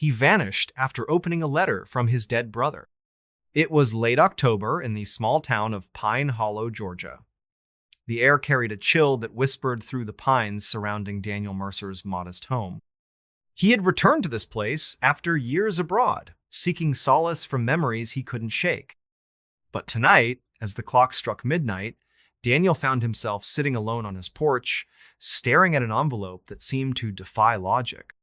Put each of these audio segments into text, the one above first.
he vanished after opening a letter from his dead brother. It was late October in the small town of Pine Hollow, Georgia. The air carried a chill that whispered through the pines surrounding Daniel Mercer's modest home. He had returned to this place after years abroad, seeking solace from memories he couldn't shake. But tonight, as the clock struck midnight, Daniel found himself sitting alone on his porch, staring at an envelope that seemed to defy logic.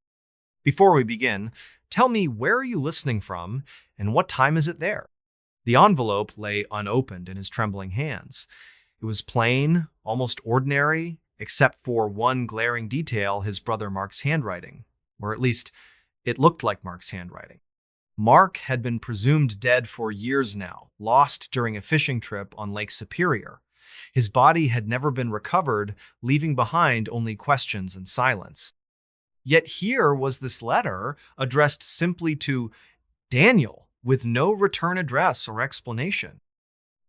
Before we begin, tell me, where are you listening from, and what time is it there? The envelope lay unopened in his trembling hands. It was plain, almost ordinary, except for one glaring detail: his brother Mark's handwriting. Or at least, it looked like Mark's handwriting. Mark had been presumed dead for years now, lost during a fishing trip on Lake Superior. His body had never been recovered, leaving behind only questions and silence. Yet here was this letter addressed simply to Daniel, with no return address or explanation.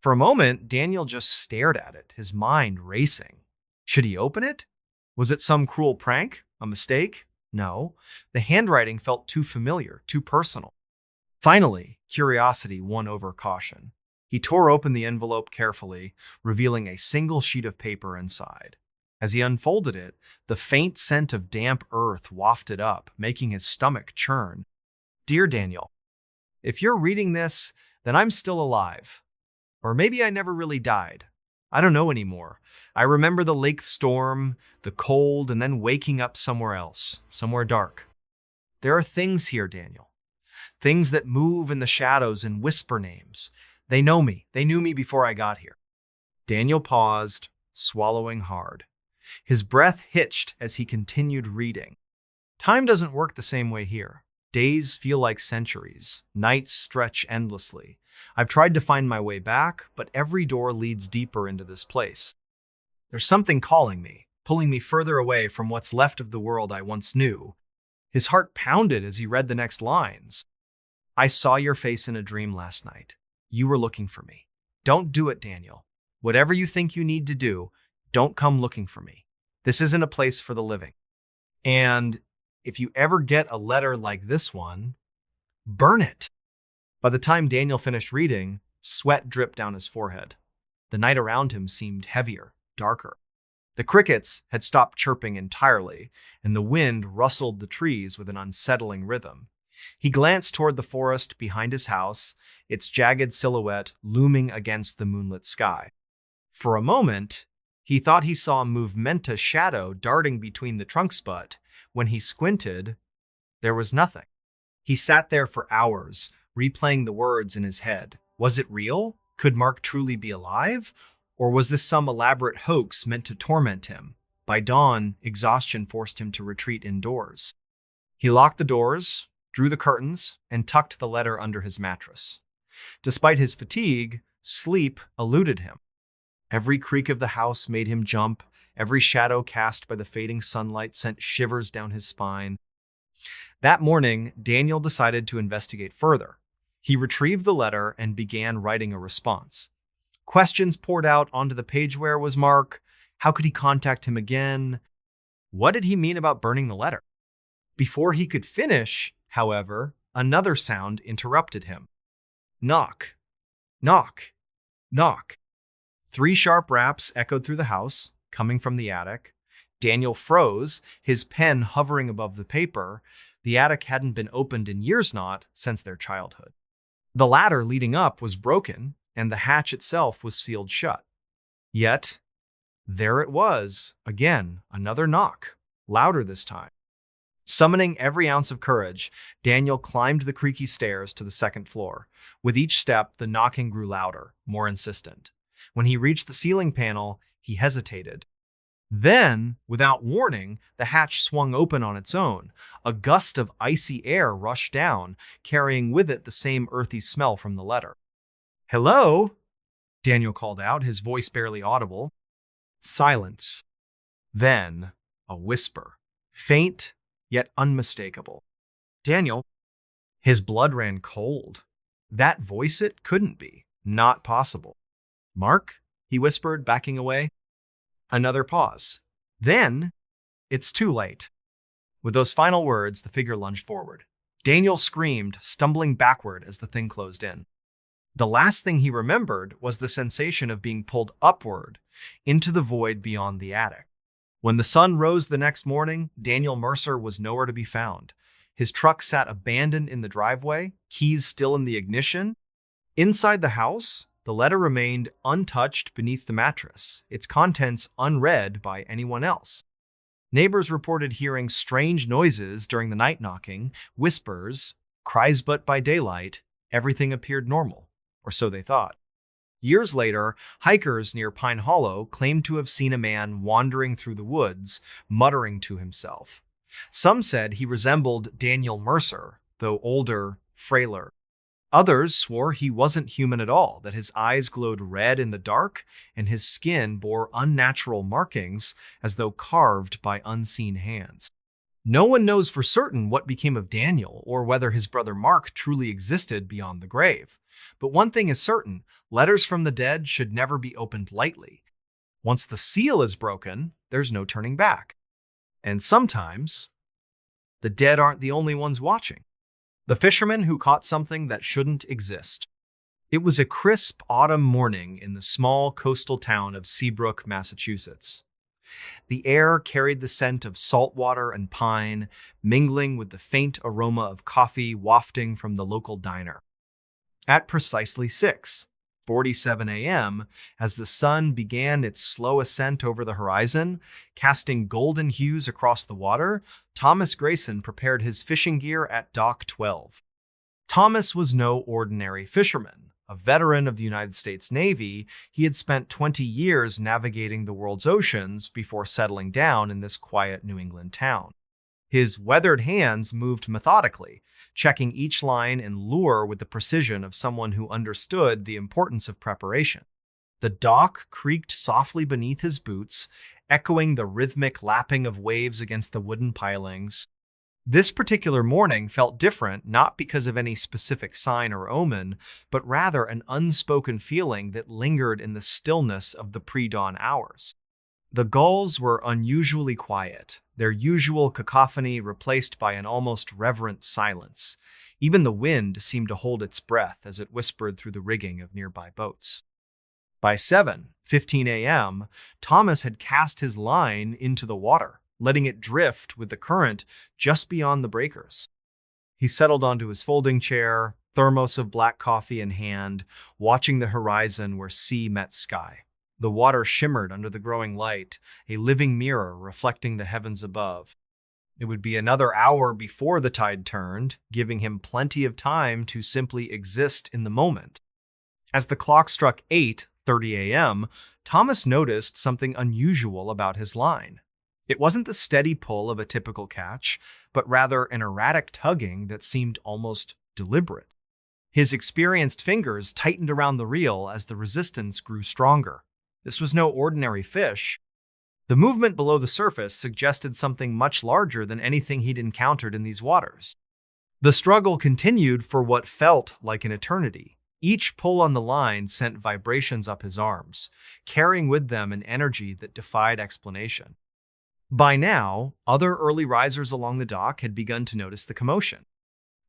For a moment, Daniel just stared at it, his mind racing. Should he open it? Was it some cruel prank? A mistake? No. The handwriting felt too familiar, too personal. Finally, curiosity won over caution. He tore open the envelope carefully, revealing a single sheet of paper inside. As he unfolded it, the faint scent of damp earth wafted up, making his stomach churn. Dear Daniel, if you're reading this, then I'm still alive. Or maybe I never really died. I don't know anymore. I remember the lake storm, the cold, and then waking up somewhere else, somewhere dark. There are things here, Daniel. Things that move in the shadows and whisper names. They know me. They knew me before I got here. Daniel paused, swallowing hard. His breath hitched as he continued reading. Time doesn't work the same way here. Days feel like centuries. Nights stretch endlessly. I've tried to find my way back, but every door leads deeper into this place. There's something calling me, pulling me further away from what's left of the world I once knew. His heart pounded as he read the next lines. I saw your face in a dream last night. You were looking for me. Don't do it, Daniel. Whatever you think you need to do, don't come looking for me. This isn't a place for the living. And if you ever get a letter like this one, burn it. By the time Daniel finished reading, sweat dripped down his forehead. The night around him seemed heavier, darker. The crickets had stopped chirping entirely, and the wind rustled the trees with an unsettling rhythm. He glanced toward the forest behind his house, its jagged silhouette looming against the moonlit sky. For a moment, he thought he saw a movementa shadow darting between the trunks, but when he squinted, there was nothing. He sat there for hours, replaying the words in his head. Was it real? Could Mark truly be alive? Or was this some elaborate hoax meant to torment him? By dawn, exhaustion forced him to retreat indoors. He locked the doors, drew the curtains, and tucked the letter under his mattress. Despite his fatigue, sleep eluded him. Every creak of the house made him jump. Every shadow cast by the fading sunlight sent shivers down his spine. That morning, Daniel decided to investigate further. He retrieved the letter and began writing a response. Questions poured out onto the page. Where was Mark? How could he contact him again? What did he mean about burning the letter? Before he could finish, however, another sound interrupted him. Knock, knock, knock. 3 sharp raps echoed through the house, coming from the attic. Daniel froze, his pen hovering above the paper. The attic hadn't been opened in years, not since their childhood. The ladder leading up was broken, and the hatch itself was sealed shut. Yet, there it was, again, another knock, louder this time. Summoning every ounce of courage, Daniel climbed the creaky stairs to the second floor. With each step, the knocking grew louder, more insistent. When he reached the ceiling panel, he hesitated. Then, without warning, the hatch swung open on its own. A gust of icy air rushed down, carrying with it the same earthy smell from the letter. "Hello?" Daniel called out, his voice barely audible. Silence. Then, a whisper, faint yet unmistakable. Daniel, his blood ran cold. That voice, it couldn't be. Not possible. "Mark?" he whispered, backing away. Another pause. Then, "It's too late." With those final words, the figure lunged forward. Daniel screamed, stumbling backward as the thing closed in. The last thing he remembered was the sensation of being pulled upward into the void beyond the attic. When the sun rose the next morning, Daniel Mercer was nowhere to be found. His truck sat abandoned in the driveway, keys still in the ignition. Inside the house, the letter remained untouched beneath the mattress, its contents unread by anyone else. Neighbors reported hearing strange noises during the night knocking, whispers, cries, but by daylight, everything appeared normal, or so they thought. Years later, hikers near Pine Hollow claimed to have seen a man wandering through the woods, muttering to himself. Some said he resembled Daniel Mercer, though older, frailer. Others swore he wasn't human at all, that his eyes glowed red in the dark and his skin bore unnatural markings as though carved by unseen hands. No one knows for certain what became of Daniel or whether his brother Mark truly existed beyond the grave. But one thing is certain, letters from the dead should never be opened lightly. Once the seal is broken, there's no turning back. And sometimes, the dead aren't the only ones watching. The fisherman who caught something that shouldn't exist. It was a crisp autumn morning in the small coastal town of Seabrook, Massachusetts. The air carried the scent of salt water and pine, mingling with the faint aroma of coffee wafting from the local diner. At precisely 6:47 a.m., as the sun began its slow ascent over the horizon, casting golden hues across the water, Thomas Grayson prepared his fishing gear at Dock 12. Thomas was no ordinary fisherman. A veteran of the United States Navy, he had spent 20 years navigating the world's oceans before settling down in this quiet New England town. His weathered hands moved methodically, checking each line and lure with the precision of someone who understood the importance of preparation. The dock creaked softly beneath his boots, echoing the rhythmic lapping of waves against the wooden pilings. This particular morning felt different not because of any specific sign or omen, but rather an unspoken feeling that lingered in the stillness of the pre-dawn hours. The gulls were unusually quiet, their usual cacophony replaced by an almost reverent silence. Even the wind seemed to hold its breath as it whispered through the rigging of nearby boats. By 7:15 a.m., Thomas had cast his line into the water, letting it drift with the current just beyond the breakers. He settled onto his folding chair, thermos of black coffee in hand, watching the horizon where sea met sky. The water shimmered under the growing light, a living mirror reflecting the heavens above. It would be another hour before the tide turned, giving him plenty of time to simply exist in the moment. As the clock struck 8:30 a.m., Thomas noticed something unusual about his line. It wasn't the steady pull of a typical catch, but rather an erratic tugging that seemed almost deliberate. His experienced fingers tightened around the reel as the resistance grew stronger. This was no ordinary fish. The movement below the surface suggested something much larger than anything he'd encountered in these waters. The struggle continued for what felt like an eternity. Each pull on the line sent vibrations up his arms, carrying with them an energy that defied explanation. By now, other early risers along the dock had begun to notice the commotion.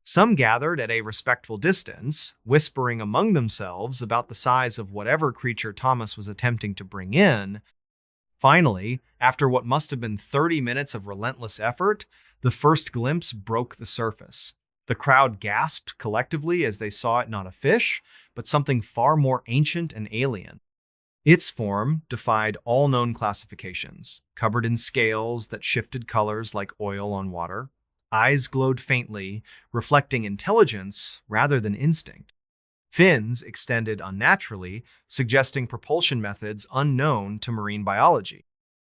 Some gathered at a respectful distance, whispering among themselves about the size of whatever creature Thomas was attempting to bring in. Finally, after what must have been 30 minutes of relentless effort, the first glimpse broke the surface. The crowd gasped collectively as they saw it not a fish, but something far more ancient and alien. Its form defied all known classifications, covered in scales that shifted colors like oil on water. Eyes glowed faintly, reflecting intelligence rather than instinct. Fins extended unnaturally, suggesting propulsion methods unknown to marine biology.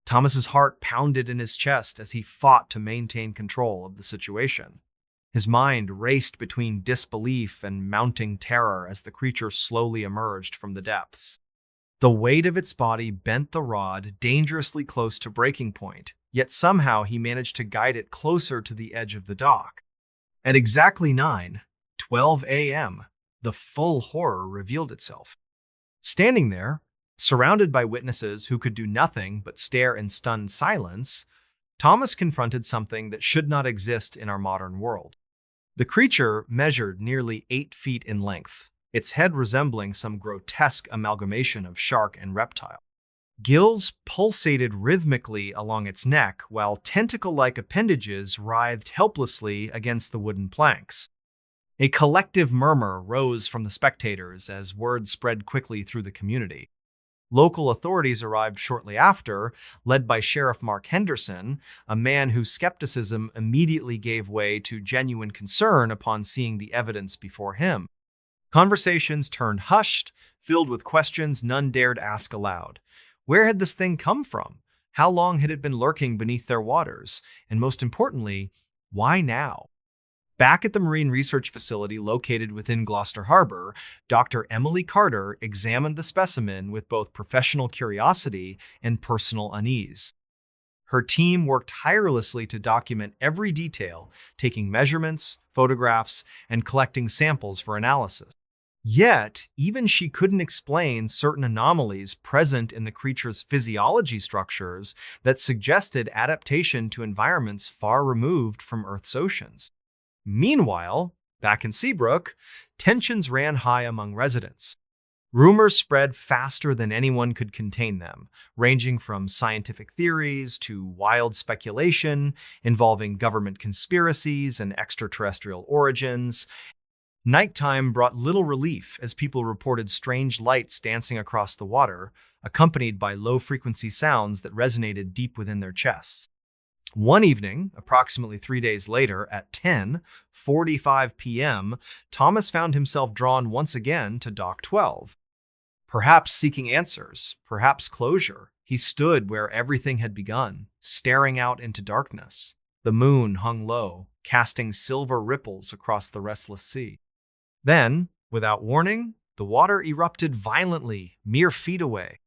Thomas's heart pounded in his chest as he fought to maintain control of the situation. His mind raced between disbelief and mounting terror as the creature slowly emerged from the depths. The weight of its body bent the rod dangerously close to breaking point, yet somehow he managed to guide it closer to the edge of the dock. At exactly 9:12 a.m., the full horror revealed itself. Standing there, surrounded by witnesses who could do nothing but stare in stunned silence, Thomas confronted something that should not exist in our modern world. The creature measured nearly 8 feet in length, its head resembling some grotesque amalgamation of shark and reptile. Gills pulsated rhythmically along its neck, while tentacle-like appendages writhed helplessly against the wooden planks. A collective murmur rose from the spectators as word spread quickly through the community. Local authorities arrived shortly after, led by Sheriff Mark Henderson, a man whose skepticism immediately gave way to genuine concern upon seeing the evidence before him. Conversations turned hushed, filled with questions none dared ask aloud. Where had this thing come from? How long had it been lurking beneath their waters? And most importantly, why now? Back at the Marine Research Facility located within Gloucester Harbor, Dr. Emily Carter examined the specimen with both professional curiosity and personal unease. Her team worked tirelessly to document every detail, taking measurements, photographs, and collecting samples for analysis. Yet, even she couldn't explain certain anomalies present in the creature's physiology structures that suggested adaptation to environments far removed from Earth's oceans. Meanwhile, back in Seabrook, tensions ran high among residents. Rumors spread faster than anyone could contain them, ranging from scientific theories to wild speculation involving government conspiracies and extraterrestrial origins. Nighttime brought little relief as people reported strange lights dancing across the water, accompanied by low-frequency sounds that resonated deep within their chests. One evening, approximately 3 days later, at 10:45 p.m., Thomas found himself drawn once again to Dock 12. Perhaps seeking answers, perhaps closure, he stood where everything had begun, staring out into darkness. The moon hung low, casting silver ripples across the restless sea. Then, without warning, the water erupted violently, mere feet away.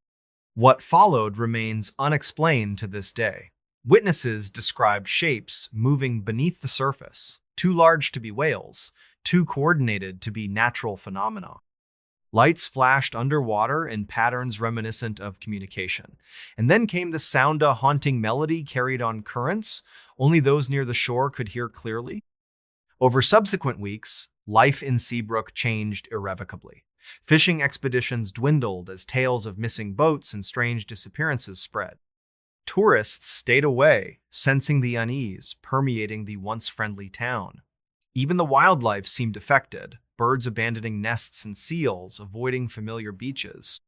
What followed remains unexplained to this day. Witnesses described shapes moving beneath the surface, too large to be whales, too coordinated to be natural phenomena. Lights flashed underwater in patterns reminiscent of communication. And then came the sounda haunting melody carried on currents only those near the shore could hear clearly. Over subsequent weeks, life in Seabrook changed irrevocably. Fishing expeditions dwindled as tales of missing boats and strange disappearances spread. Tourists stayed away, sensing the unease permeating the once friendly town. Even the wildlife seemed affected, birds abandoning nests and seals avoiding familiar beaches.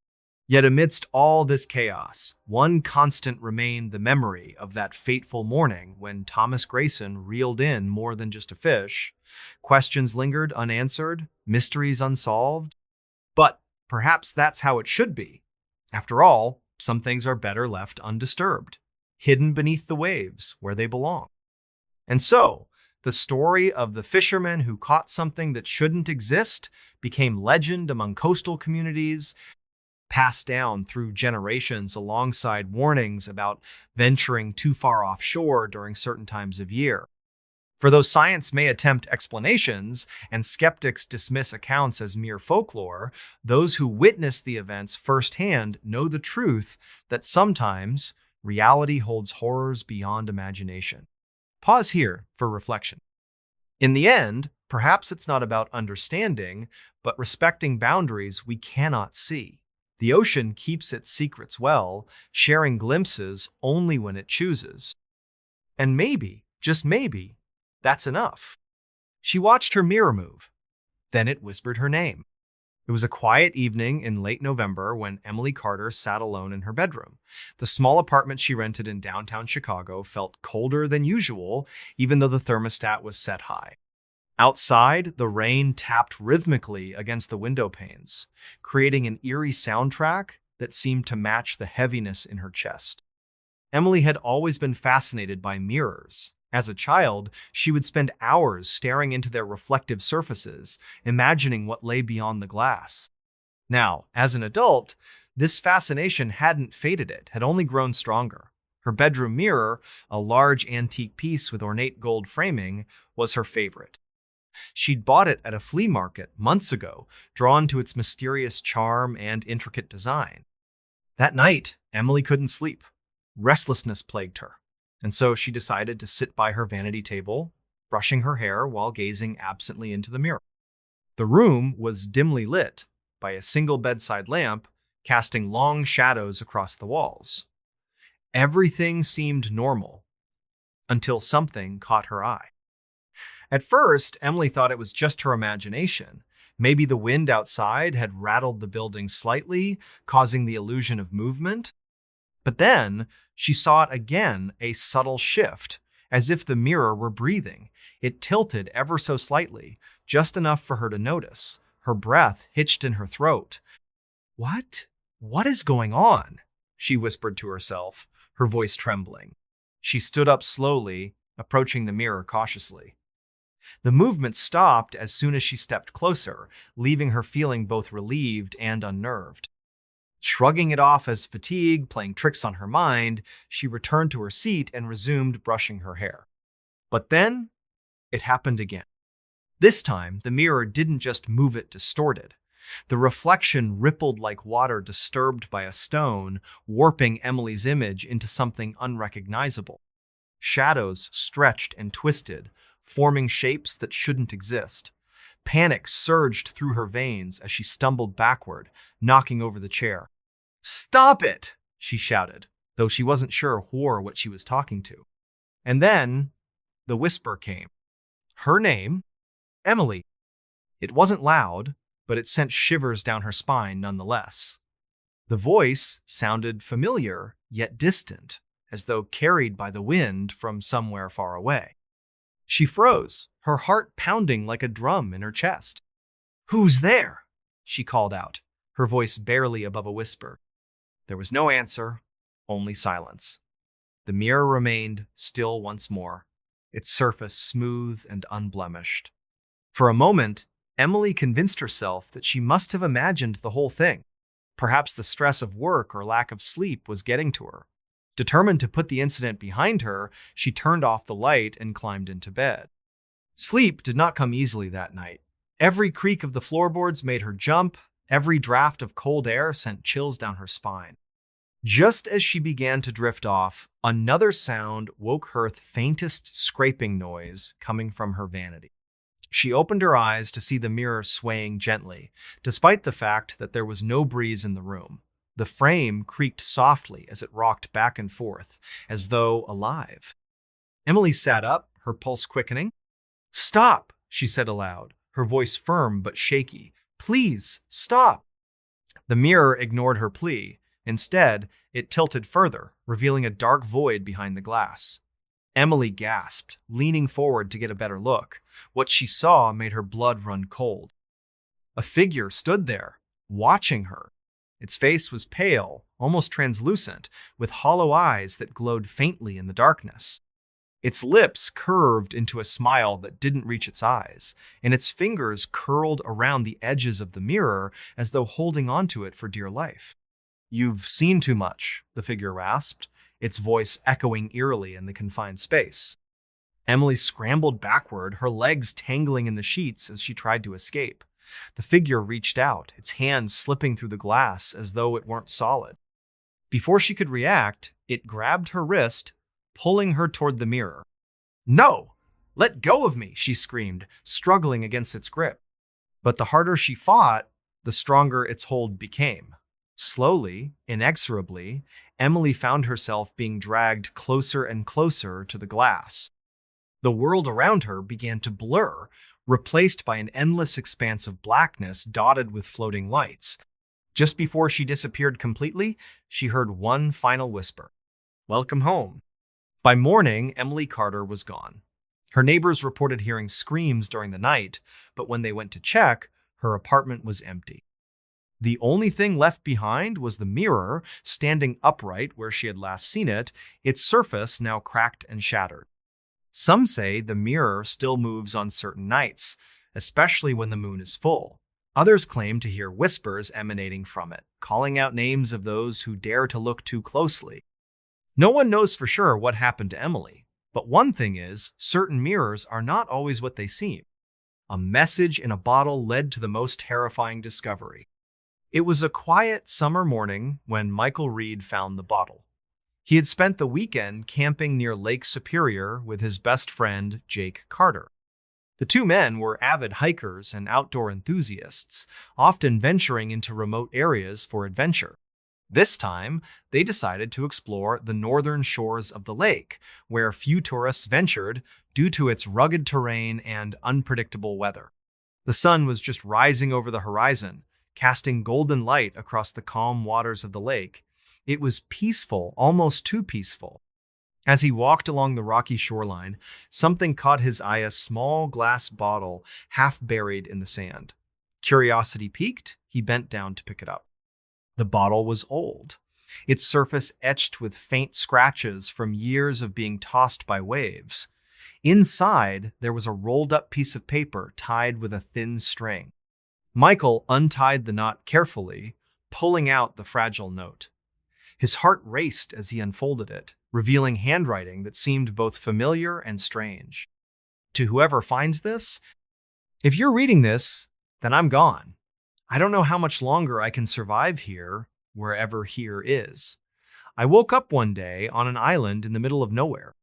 Yet amidst all this chaos, one constant remained the memory of that fateful morning when Thomas Grayson reeled in more than just a fish. Questions lingered unanswered, mysteries unsolved. But perhaps that's how it should be. After all, some things are better left undisturbed, hidden beneath the waves where they belong. And so, the story of the fisherman who caught something that shouldn't exist became legend among coastal communities, passed down through generations alongside warnings about venturing too far offshore during certain times of year. For though science may attempt explanations and skeptics dismiss accounts as mere folklore, those who witness the events firsthand know the truth that sometimes reality holds horrors beyond imagination. Pause here for reflection. In the end, perhaps it's not about understanding, but respecting boundaries we cannot see. The ocean keeps its secrets well, sharing glimpses only when it chooses. And maybe, just maybe, that's enough. She watched her mirror move. Then it whispered her name. It was a quiet evening in late November when Emily Carter sat alone in her bedroom. The small apartment she rented in downtown Chicago felt colder than usual, even though the thermostat was set high. Outside, the rain tapped rhythmically against the window panes, creating an eerie soundtrack that seemed to match the heaviness in her chest. Emily had always been fascinated by mirrors. As a child, she would spend hours staring into their reflective surfaces, imagining what lay beyond the glass. Now, as an adult, this fascination hadn't faded, it had only grown stronger. Her bedroom mirror, a large antique piece with ornate gold framing, was her favorite. She'd bought it at a flea market months ago, drawn to its mysterious charm and intricate design. That night, Emily couldn't sleep. Restlessness plagued her. And so she decided to sit by her vanity table, brushing her hair while gazing absently into the mirror. The room was dimly lit by a single bedside lamp, casting long shadows across the walls. Everything seemed normal until something caught her eye. At first, Emily thought it was just her imagination. Maybe the wind outside had rattled the building slightly, causing the illusion of movement. But then she saw it again, a subtle shift, as if the mirror were breathing. It tilted ever so slightly, just enough for her to notice. Her breath hitched in her throat. "What? What is going on?" she whispered to herself, her voice trembling. She stood up slowly, approaching the mirror cautiously. The movement stopped as soon as she stepped closer, leaving her feeling both relieved and unnerved. Shrugging it off as fatigue playing tricks on her mind, she returned to her seat and resumed brushing her hair. But then, it happened again. This time, the mirror didn't just move, it distorted. The reflection rippled like water disturbed by a stone, warping Emily's image into something unrecognizable. Shadows stretched and twisted, forming shapes that shouldn't exist. Panic surged through her veins as she stumbled backward, knocking over the chair. "Stop it!" she shouted, though she wasn't sure who or what she was talking to. And then, the whisper came. Her name, Emily. It wasn't loud, but it sent shivers down her spine nonetheless. The voice sounded familiar, yet distant, as though carried by the wind from somewhere far away. She froze, her heart pounding like a drum in her chest. "Who's there?" she called out, her voice barely above a whisper. There was no answer, only silence. The mirror remained still once more, its surface smooth and unblemished. For a moment, Emily convinced herself that she must have imagined the whole thing. Perhaps the stress of work or lack of sleep was getting to her. Determined to put the incident behind her, she turned off the light and climbed into bed. Sleep did not come easily that night. Every creak of the floorboards made her jump. Every draft of cold air sent chills down her spine. Just as she began to drift off, another sound woke her, the faintest scraping noise coming from her vanity. She opened her eyes to see the mirror swaying gently, despite the fact that there was no breeze in the room. The frame creaked softly as it rocked back and forth, as though alive. Emily sat up, her pulse quickening. "Stop," she said aloud, her voice firm but shaky. "Please, stop." The mirror ignored her plea. Instead, it tilted further, revealing a dark void behind the glass. Emily gasped, leaning forward to get a better look. What she saw made her blood run cold. A figure stood there, watching her. Its face was pale, almost translucent, with hollow eyes that glowed faintly in the darkness. Its lips curved into a smile that didn't reach its eyes, and its fingers curled around the edges of the mirror as though holding onto it for dear life. "You've seen too much," the figure rasped, its voice echoing eerily in the confined space. Emily scrambled backward, her legs tangling in the sheets as she tried to escape. The figure reached out, its hands slipping through the glass as though it weren't solid. Before she could react, it grabbed her wrist, pulling her toward the mirror. "No! Let go of me!" she screamed, struggling against its grip. But the harder she fought, the stronger its hold became. Slowly, inexorably, Emily found herself being dragged closer and closer to the glass. The world around her began to blur, replaced by an endless expanse of blackness dotted with floating lights. Just before she disappeared completely, she heard one final whisper. "Welcome home." By morning, Emily Carter was gone. Her neighbors reported hearing screams during the night, but when they went to check, her apartment was empty. The only thing left behind was the mirror, standing upright where she had last seen it, its surface now cracked and shattered. Some say the mirror still moves on certain nights, especially when the moon is full. Others claim to hear whispers emanating from it, calling out names of those who dare to look too closely. No one knows for sure what happened to Emily, but one thing is, certain mirrors are not always what they seem. A message in a bottle led to the most terrifying discovery. It was a quiet summer morning when Michael Reed found the bottle. He had spent the weekend camping near Lake Superior with his best friend, Jake Carter. The two men were avid hikers and outdoor enthusiasts, often venturing into remote areas for adventure. This time, they decided to explore the northern shores of the lake, where few tourists ventured due to its rugged terrain and unpredictable weather. The sun was just rising over the horizon, casting golden light across the calm waters of the lake. It was peaceful, almost too peaceful. As he walked along the rocky shoreline, something caught his eye: a small glass bottle half buried in the sand. Curiosity piqued, he bent down to pick it up. The bottle was old, its surface etched with faint scratches from years of being tossed by waves. Inside, there was a rolled-up piece of paper tied with a thin string. Michael untied the knot carefully, pulling out the fragile note. His heart raced as he unfolded it, revealing handwriting that seemed both familiar and strange. To whoever finds this, if you're reading this, then I'm gone. I don't know how much longer I can survive here, wherever here is. I woke up one day on an island in the middle of nowhere.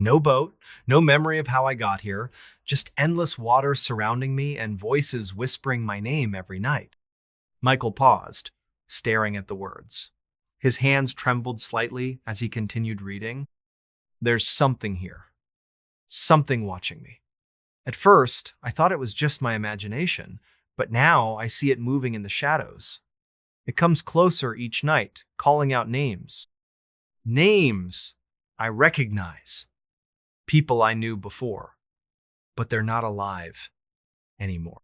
No boat, no memory of how I got here, just endless water surrounding me and voices whispering my name every night. Michael paused, staring at the words. His hands trembled slightly as he continued reading. There's something here. Something watching me. At first, I thought it was just my imagination, but now I see it moving in the shadows. It comes closer each night, calling out names. Names I recognize. People I knew before. But they're not alive anymore.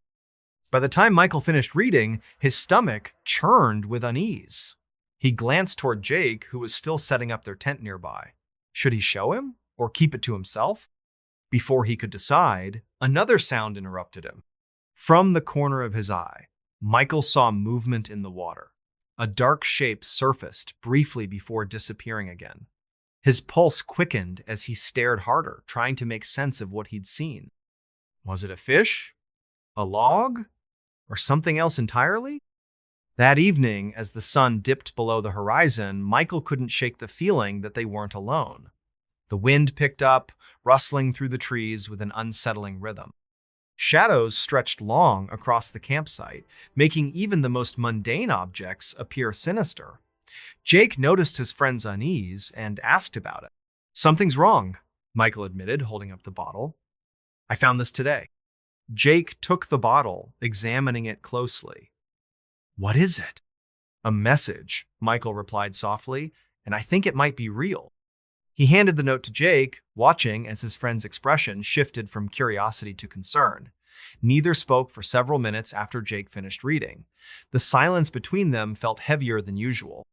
By the time Michael finished reading, his stomach churned with unease. He glanced toward Jake, who was still setting up their tent nearby. Should he show him or keep it to himself? Before he could decide, another sound interrupted him. From the corner of his eye, Michael saw movement in the water. A dark shape surfaced briefly before disappearing again. His pulse quickened as he stared harder, trying to make sense of what he'd seen. Was it a fish? A log? Or something else entirely? That evening, as the sun dipped below the horizon, Michael couldn't shake the feeling that they weren't alone. The wind picked up, rustling through the trees with an unsettling rhythm. Shadows stretched long across the campsite, making even the most mundane objects appear sinister. Jake noticed his friend's unease and asked about it. Something's wrong, Michael admitted, holding up the bottle. I found this today. Jake took the bottle, examining it closely. What is it? A message, Michael replied softly, and I think it might be real. He handed the note to Jake, watching as his friend's expression shifted from curiosity to concern. Neither spoke for several minutes after Jake finished reading. The silence between them felt heavier than usual.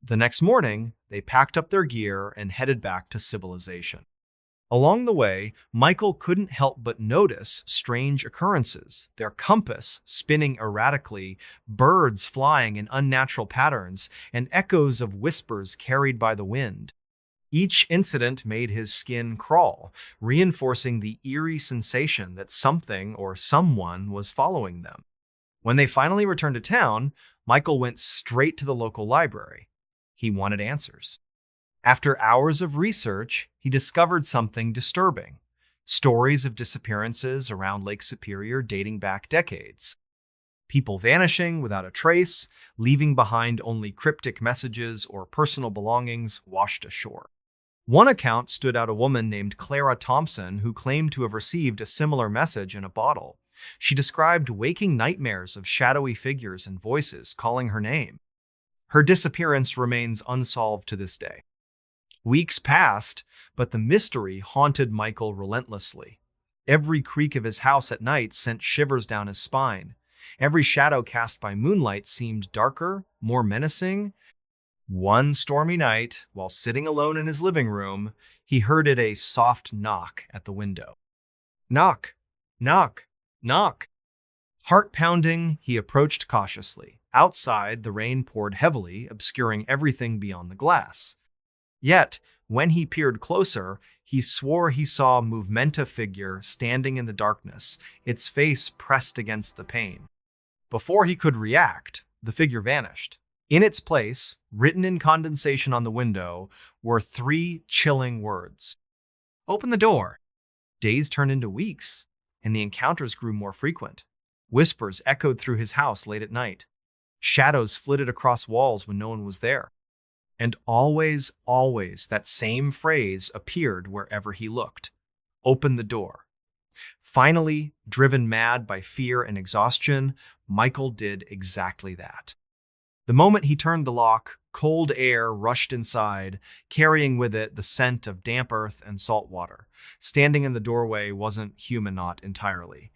The next morning, they packed up their gear and headed back to civilization. Along the way, Michael couldn't help but notice strange occurrences, their compass spinning erratically, birds flying in unnatural patterns, and echoes of whispers carried by the wind. Each incident made his skin crawl, reinforcing the eerie sensation that something or someone was following them. When they finally returned to town, Michael went straight to the local library. He wanted answers. After hours of research, he discovered something disturbing. Stories of disappearances around Lake Superior dating back decades. People vanishing without a trace, leaving behind only cryptic messages or personal belongings washed ashore. One account stood out: a woman named Clara Thompson who claimed to have received a similar message in a bottle. She described waking nightmares of shadowy figures and voices calling her name. Her disappearance remains unsolved to this day. Weeks passed, but the mystery haunted Michael relentlessly. Every creak of his house at night sent shivers down his spine. Every shadow cast by moonlight seemed darker, more menacing. One stormy night, while sitting alone in his living room, he heard a soft knock at the window. Knock, knock, knock. Heart pounding, he approached cautiously. Outside, the rain poured heavily, obscuring everything beyond the glass. Yet, when he peered closer, he swore he saw a movementa figure standing in the darkness, its face pressed against the pane. Before he could react, the figure vanished. In its place, written in condensation on the window, were three chilling words. Open the door. Days turned into weeks, and the encounters grew more frequent. Whispers echoed through his house late at night. Shadows flitted across walls when no one was there. And always, always, that same phrase appeared wherever he looked. Open the door. Finally, driven mad by fear and exhaustion, Michael did exactly that. The moment he turned the lock, cold air rushed inside, carrying with it the scent of damp earth and salt water. Standing in the doorway wasn't human-not entirely.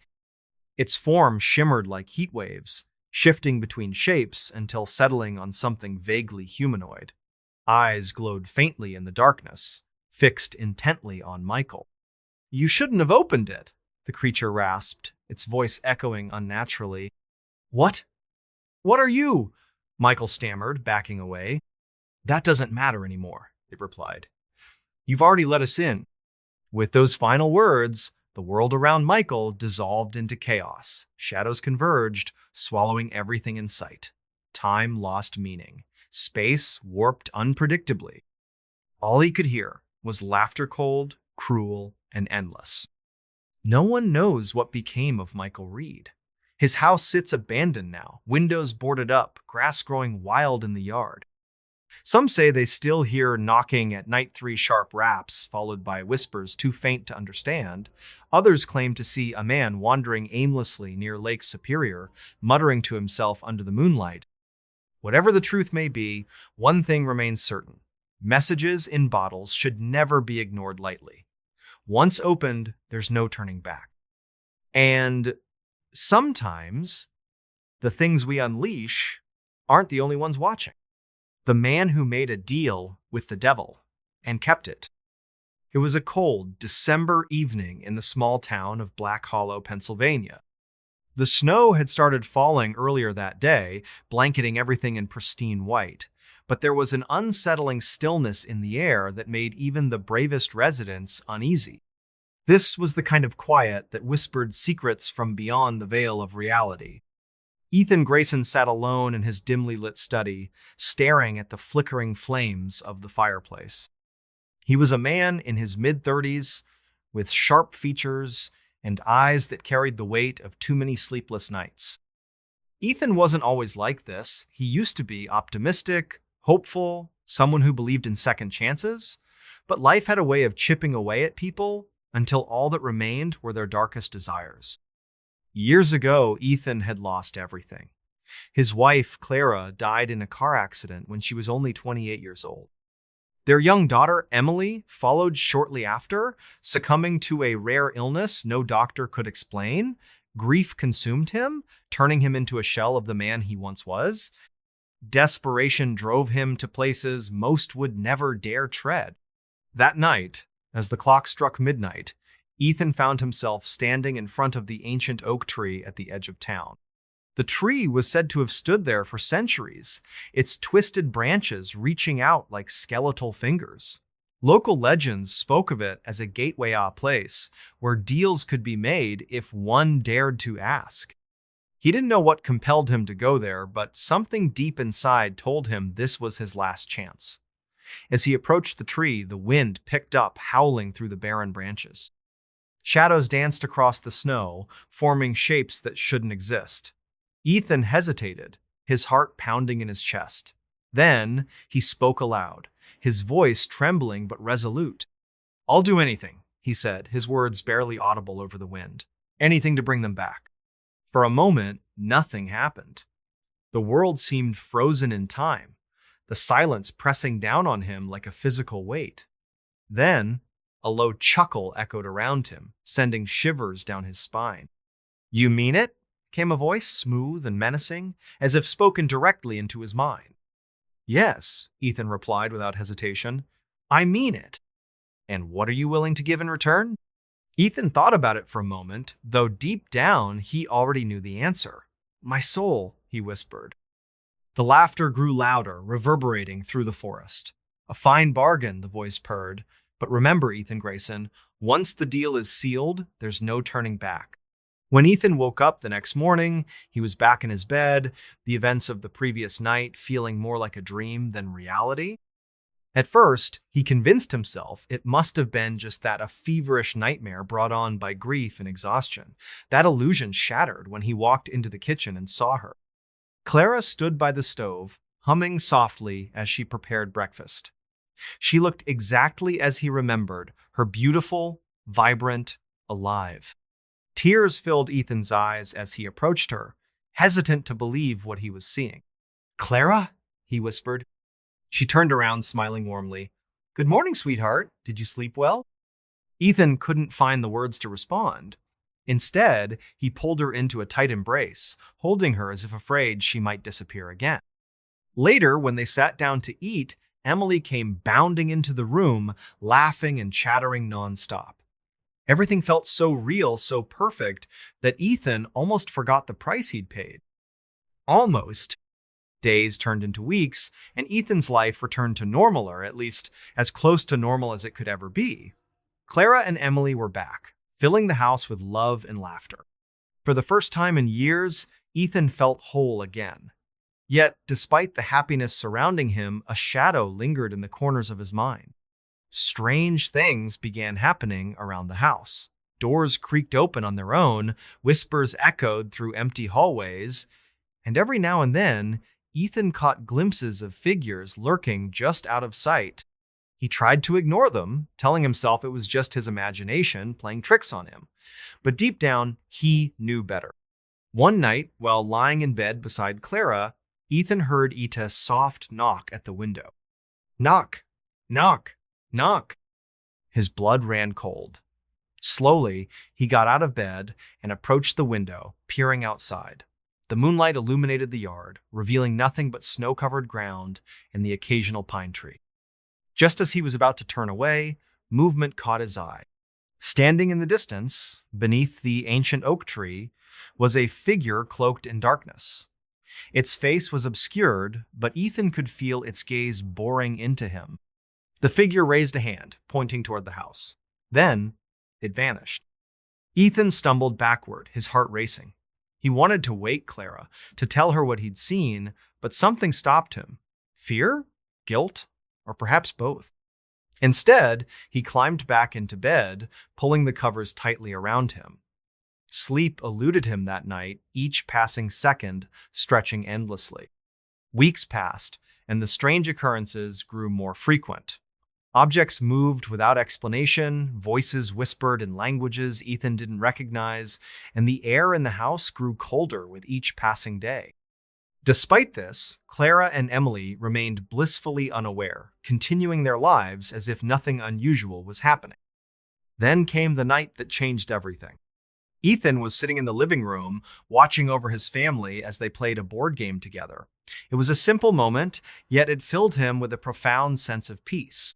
Its form shimmered like heat waves, shifting between shapes until settling on something vaguely humanoid. Eyes glowed faintly in the darkness, fixed intently on Michael. "You shouldn't have opened it," the creature rasped, its voice echoing unnaturally. "What? What are you?" Michael stammered, backing away. "That doesn't matter anymore," it replied. "You've already let us in." With those final words, the world around Michael dissolved into chaos. Shadows converged, swallowing everything in sight. Time lost meaning. Space warped unpredictably. All he could hear was laughter, cold, cruel, and endless. No one knows what became of Michael Reed. His house sits abandoned now, windows boarded up, grass growing wild in the yard. Some say they still hear knocking at night, three sharp raps, followed by whispers too faint to understand. Others claim to see a man wandering aimlessly near Lake Superior, muttering to himself under the moonlight. Whatever the truth may be, one thing remains certain. Messages in bottles should never be ignored lightly. Once opened, there's no turning back. And sometimes, the things we unleash aren't the only ones watching. The man who made a deal with the devil and kept it. It was a cold December evening in the small town of Black Hollow, Pennsylvania. The snow had started falling earlier that day, blanketing everything in pristine white, but there was an unsettling stillness in the air that made even the bravest residents uneasy. This was the kind of quiet that whispered secrets from beyond the veil of reality. Ethan Grayson sat alone in his dimly lit study, staring at the flickering flames of the fireplace. He was a man in his mid-30s, with sharp features and eyes that carried the weight of too many sleepless nights. Ethan wasn't always like this. He used to be optimistic, hopeful, someone who believed in second chances, but life had a way of chipping away at people until all that remained were their darkest desires. Years ago, Ethan had lost everything. His wife, Clara, died in a car accident when she was only 28 years old. Their young daughter, Emily, followed shortly after, succumbing to a rare illness no doctor could explain. Grief consumed him, turning him into a shell of the man he once was. Desperation drove him to places most would never dare tread. That night, as the clock struck midnight, Ethan found himself standing in front of the ancient oak tree at the edge of town. The tree was said to have stood there for centuries, its twisted branches reaching out like skeletal fingers. Local legends spoke of it as a gateway place where deals could be made if one dared to ask. He didn't know what compelled him to go there, but something deep inside told him this was his last chance. As he approached the tree, the wind picked up, howling through the barren branches. Shadows danced across the snow, forming shapes that shouldn't exist. Ethan hesitated, his heart pounding in his chest. Then he spoke aloud, his voice trembling but resolute. "I'll do anything," he said, his words barely audible over the wind. "Anything to bring them back." For a moment, nothing happened. The world seemed frozen in time, the silence pressing down on him like a physical weight. Then, a low chuckle echoed around him, sending shivers down his spine. "You mean it?" came a voice, smooth and menacing, as if spoken directly into his mind. "Yes," Ethan replied without hesitation. "I mean it." "And what are you willing to give in return?" Ethan thought about it for a moment, though deep down he already knew the answer. "My soul," he whispered. The laughter grew louder, reverberating through the forest. "A fine bargain," the voice purred. "But remember, Ethan Grayson, once the deal is sealed, there's no turning back." When Ethan woke up the next morning, he was back in his bed, the events of the previous night feeling more like a dream than reality. At first, he convinced himself it must have been just that a feverish nightmare brought on by grief and exhaustion. That illusion shattered when he walked into the kitchen and saw her. Clara stood by the stove, humming softly as she prepared breakfast. She looked exactly as he remembered, her beautiful, vibrant, alive. Tears filled Ethan's eyes as he approached her, hesitant to believe what he was seeing. "Clara?" he whispered. She turned around, smiling warmly. "Good morning, sweetheart. Did you sleep well?" Ethan couldn't find the words to respond. Instead, he pulled her into a tight embrace, holding her as if afraid she might disappear again. Later, when they sat down to eat, Emily came bounding into the room, laughing and chattering nonstop. Everything felt so real, so perfect, that Ethan almost forgot the price he'd paid. Almost. Days turned into weeks, and Ethan's life returned to normal, or at least as close to normal as it could ever be. Clara and Emily were back, filling the house with love and laughter. For the first time in years, Ethan felt whole again. Yet, despite the happiness surrounding him, a shadow lingered in the corners of his mind. Strange things began happening around the house. Doors creaked open on their own, whispers echoed through empty hallways, and every now and then, Ethan caught glimpses of figures lurking just out of sight. He tried to ignore them, telling himself it was just his imagination playing tricks on him. But deep down, he knew better. One night, while lying in bed beside Clara, Ethan heard Ita's soft knock at the window. Knock, knock, knock. His blood ran cold. Slowly, he got out of bed and approached the window, peering outside. The moonlight illuminated the yard, revealing nothing but snow-covered ground and the occasional pine tree. Just as he was about to turn away, movement caught his eye. Standing in the distance, beneath the ancient oak tree, was a figure cloaked in darkness. Its face was obscured, but Ethan could feel its gaze boring into him. The figure raised a hand, pointing toward the house. Then, it vanished. Ethan stumbled backward, his heart racing. He wanted to wake Clara, to tell her what he'd seen, but something stopped him. Fear? Guilt? Or perhaps both. Instead, he climbed back into bed, pulling the covers tightly around him. Sleep eluded him that night, each passing second stretching endlessly. Weeks passed, and the strange occurrences grew more frequent. Objects moved without explanation, voices whispered in languages Ethan didn't recognize, and the air in the house grew colder with each passing day. Despite this, Clara and Emily remained blissfully unaware, continuing their lives as if nothing unusual was happening. Then came the night that changed everything. Ethan was sitting in the living room, watching over his family as they played a board game together. It was a simple moment, yet it filled him with a profound sense of peace.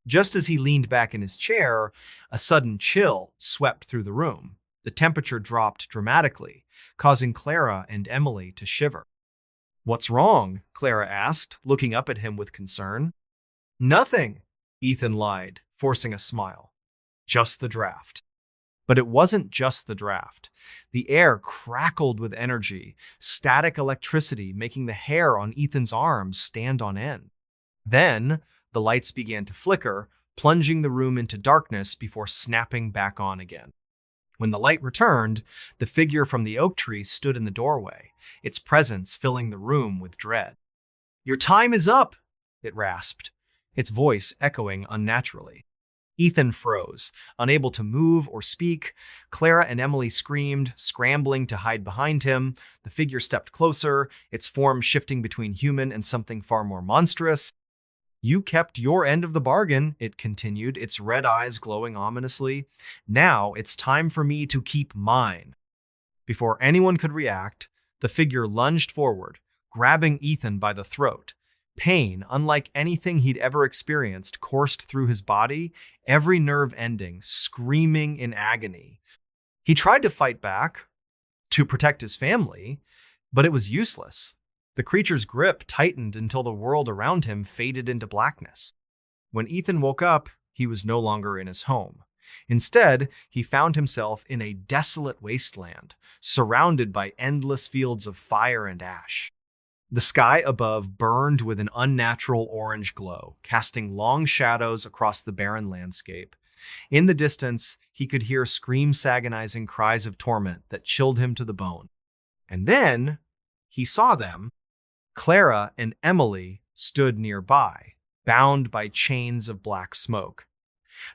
Just as he leaned back in his chair, a sudden chill swept through the room. The temperature dropped dramatically, causing Clara and Emily to shiver. "What's wrong?" Clara asked, looking up at him with concern. "Nothing," Ethan lied, forcing a smile. "Just the draft." But it wasn't just the draft. The air crackled with energy, static electricity making the hair on Ethan's arms stand on end. Then, the lights began to flicker, plunging the room into darkness before snapping back on again. When the light returned, the figure from the oak tree stood in the doorway, its presence filling the room with dread. "Your time is up," it rasped, its voice echoing unnaturally. Ethan froze, unable to move or speak. Clara and Emily screamed, scrambling to hide behind him. The figure stepped closer, its form shifting between human and something far more monstrous. "You kept your end of the bargain," it continued, its red eyes glowing ominously. "Now it's time for me to keep mine." Before anyone could react, the figure lunged forward, grabbing Ethan by the throat. Pain, unlike anything he'd ever experienced, coursed through his body, every nerve ending, screaming in agony. He tried to fight back, to protect his family, but it was useless. The creature's grip tightened until the world around him faded into blackness. When Ethan woke up, he was no longer in his home. Instead, he found himself in a desolate wasteland, surrounded by endless fields of fire and ash. The sky above burned with an unnatural orange glow, casting long shadows across the barren landscape. In the distance, he could hear screams, agonizing cries of torment that chilled him to the bone. And then he saw them. Clara and Emily stood nearby, bound by chains of black smoke.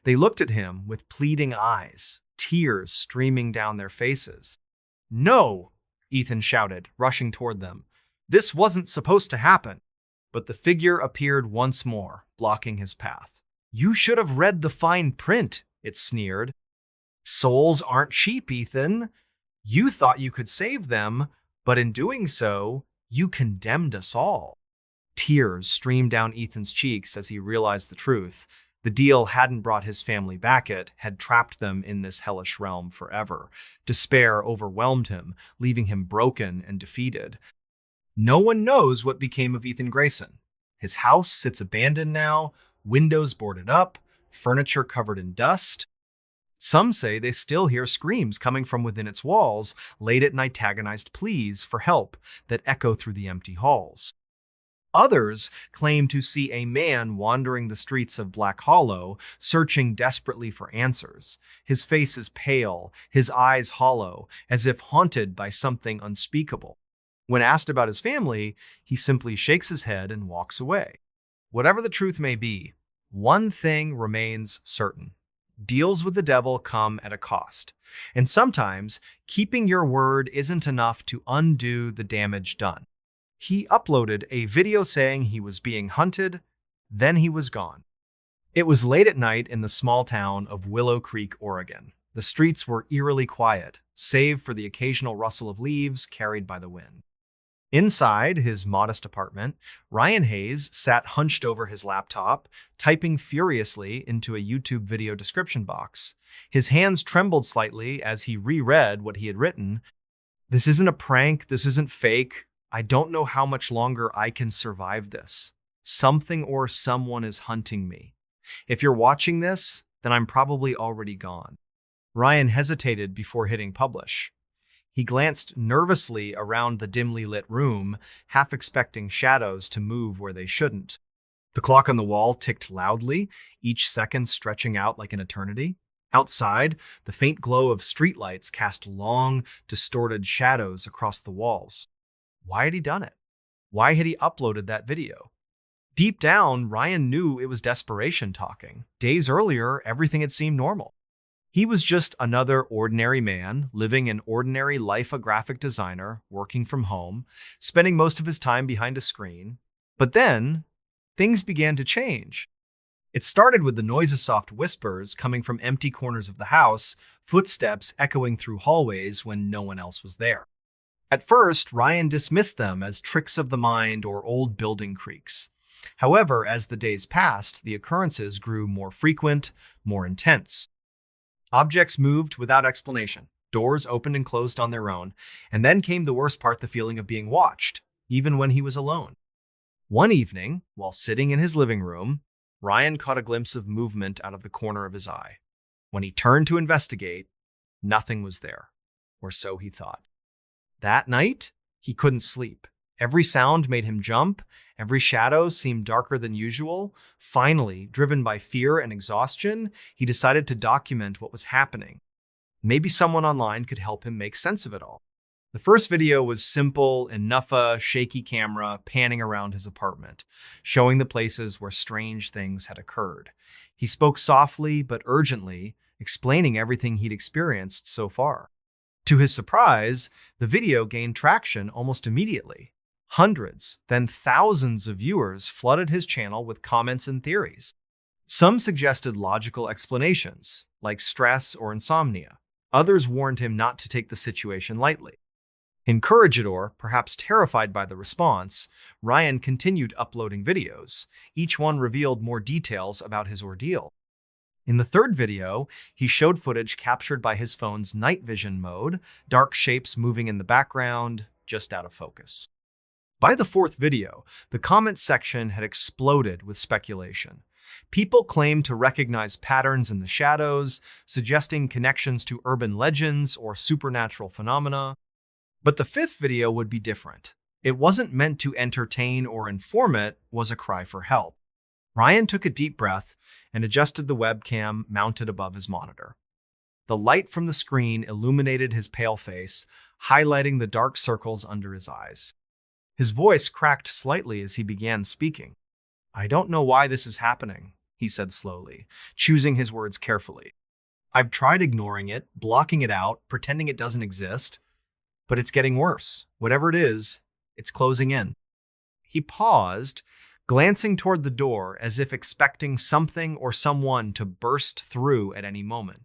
They looked at him with pleading eyes, tears streaming down their faces. "No!" Ethan shouted, rushing toward them. "This wasn't supposed to happen." But the figure appeared once more, blocking his path. "You should have read the fine print," it sneered. "Souls aren't cheap, Ethan. You thought you could save them, but in doing so, you condemned us all." Tears streamed down Ethan's cheeks as he realized the truth. The deal hadn't brought his family back, it had trapped them in this hellish realm forever. Despair overwhelmed him, leaving him broken and defeated. No one knows what became of Ethan Grayson. His house sits abandoned now, windows boarded up, furniture covered in dust. Some say they still hear screams coming from within its walls, late-at-night agonized pleas for help that echo through the empty halls. Others claim to see a man wandering the streets of Black Hollow, searching desperately for answers. His face is pale, his eyes hollow, as if haunted by something unspeakable. When asked about his family, he simply shakes his head and walks away. Whatever the truth may be, one thing remains certain. Deals with the devil come at a cost. And sometimes, keeping your word isn't enough to undo the damage done. He uploaded a video saying he was being hunted, then he was gone. It was late at night in the small town of Willow Creek, Oregon. The streets were eerily quiet, save for the occasional rustle of leaves carried by the wind. Inside his modest apartment, Ryan Hayes sat hunched over his laptop, typing furiously into a YouTube video description box. His hands trembled slightly as he reread what he had written. "This isn't a prank, this isn't fake. I don't know how much longer I can survive this. Something or someone is hunting me. If you're watching this, then I'm probably already gone." Ryan hesitated before hitting publish. He glanced nervously around the dimly lit room, half expecting shadows to move where they shouldn't. The clock on the wall ticked loudly, each second stretching out like an eternity. Outside, the faint glow of streetlights cast long, distorted shadows across the walls. Why had he done it? Why had he uploaded that video? Deep down, Ryan knew it was desperation talking. Days earlier, everything had seemed normal. He was just another ordinary man, living an ordinary life, a graphic designer, working from home, spending most of his time behind a screen. But then, things began to change. It started with the noise of soft whispers coming from empty corners of the house, footsteps echoing through hallways when no one else was there. At first, Ryan dismissed them as tricks of the mind or old building creaks. However, as the days passed, the occurrences grew more frequent, more intense. Objects moved without explanation. Doors opened and closed on their own. And then came the worst part, the feeling of being watched, even when he was alone. One evening, while sitting in his living room, Ryan caught a glimpse of movement out of the corner of his eye. When he turned to investigate, nothing was there, or so he thought. That night, he couldn't sleep. Every sound made him jump. Every shadow seemed darker than usual. Finally, driven by fear and exhaustion, he decided to document what was happening. Maybe someone online could help him make sense of it all. The first video was simple, enough a shaky camera panning around his apartment, showing the places where strange things had occurred. He spoke softly but urgently, explaining everything he'd experienced so far. To his surprise, the video gained traction almost immediately. Hundreds, then thousands of viewers flooded his channel with comments and theories. Some suggested logical explanations, like stress or insomnia. Others warned him not to take the situation lightly. Encouraged, perhaps terrified by the response, Ryan continued uploading videos. Each one revealed more details about his ordeal. In the third video, he showed footage captured by his phone's night vision mode, dark shapes moving in the background, just out of focus. By the fourth video, the comments section had exploded with speculation. People claimed to recognize patterns in the shadows, suggesting connections to urban legends or supernatural phenomena. But the fifth video would be different. It wasn't meant to entertain or inform, it was a cry for help. Ryan took a deep breath and adjusted the webcam mounted above his monitor. The light from the screen illuminated his pale face, highlighting the dark circles under his eyes. His voice cracked slightly as he began speaking. "I don't know why this is happening," he said slowly, choosing his words carefully. "I've tried ignoring it, blocking it out, pretending it doesn't exist, but it's getting worse. Whatever it is, it's closing in." He paused, glancing toward the door as if expecting something or someone to burst through at any moment.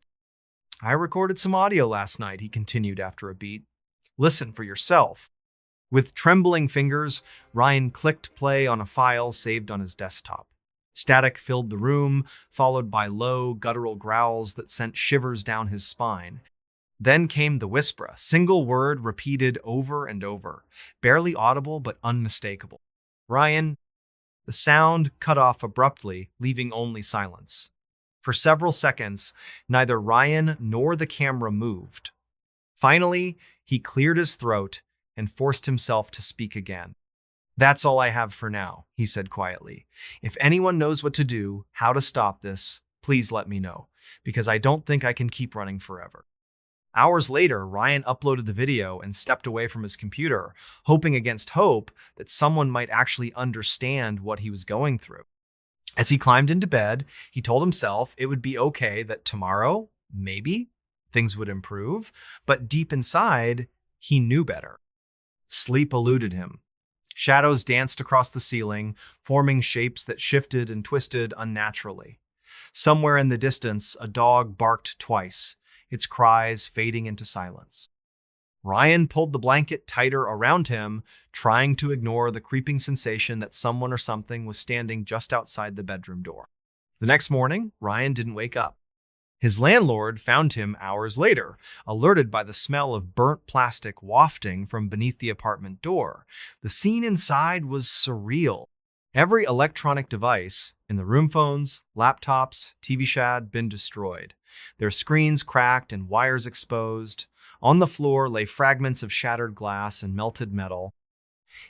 "I recorded some audio last night," he continued after a beat. "Listen for yourself." With trembling fingers, Ryan clicked play on a file saved on his desktop. Static filled the room, followed by low, guttural growls that sent shivers down his spine. Then came the whisper, a single word repeated over and over, barely audible but unmistakable. "Ryan." The sound cut off abruptly, leaving only silence. For several seconds, neither Ryan nor the camera moved. Finally, he cleared his throat and forced himself to speak again. "That's all I have for now," he said quietly. "If anyone knows what to do, how to stop this, please let me know, because I don't think I can keep running forever." Hours later, Ryan uploaded the video and stepped away from his computer, hoping against hope that someone might actually understand what he was going through. As he climbed into bed, he told himself it would be okay, that tomorrow, maybe, things would improve, but deep inside, he knew better. Sleep eluded him. Shadows danced across the ceiling, forming shapes that shifted and twisted unnaturally. Somewhere in the distance, a dog barked twice, its cries fading into silence. Ryan pulled the blanket tighter around him, trying to ignore the creeping sensation that someone or something was standing just outside the bedroom door. The next morning, Ryan didn't wake up. His landlord found him hours later, alerted by the smell of burnt plastic wafting from beneath the apartment door. The scene inside was surreal. Every electronic device in the room, phones, laptops, TV had been destroyed, their screens cracked and wires exposed. On the floor lay fragments of shattered glass and melted metal.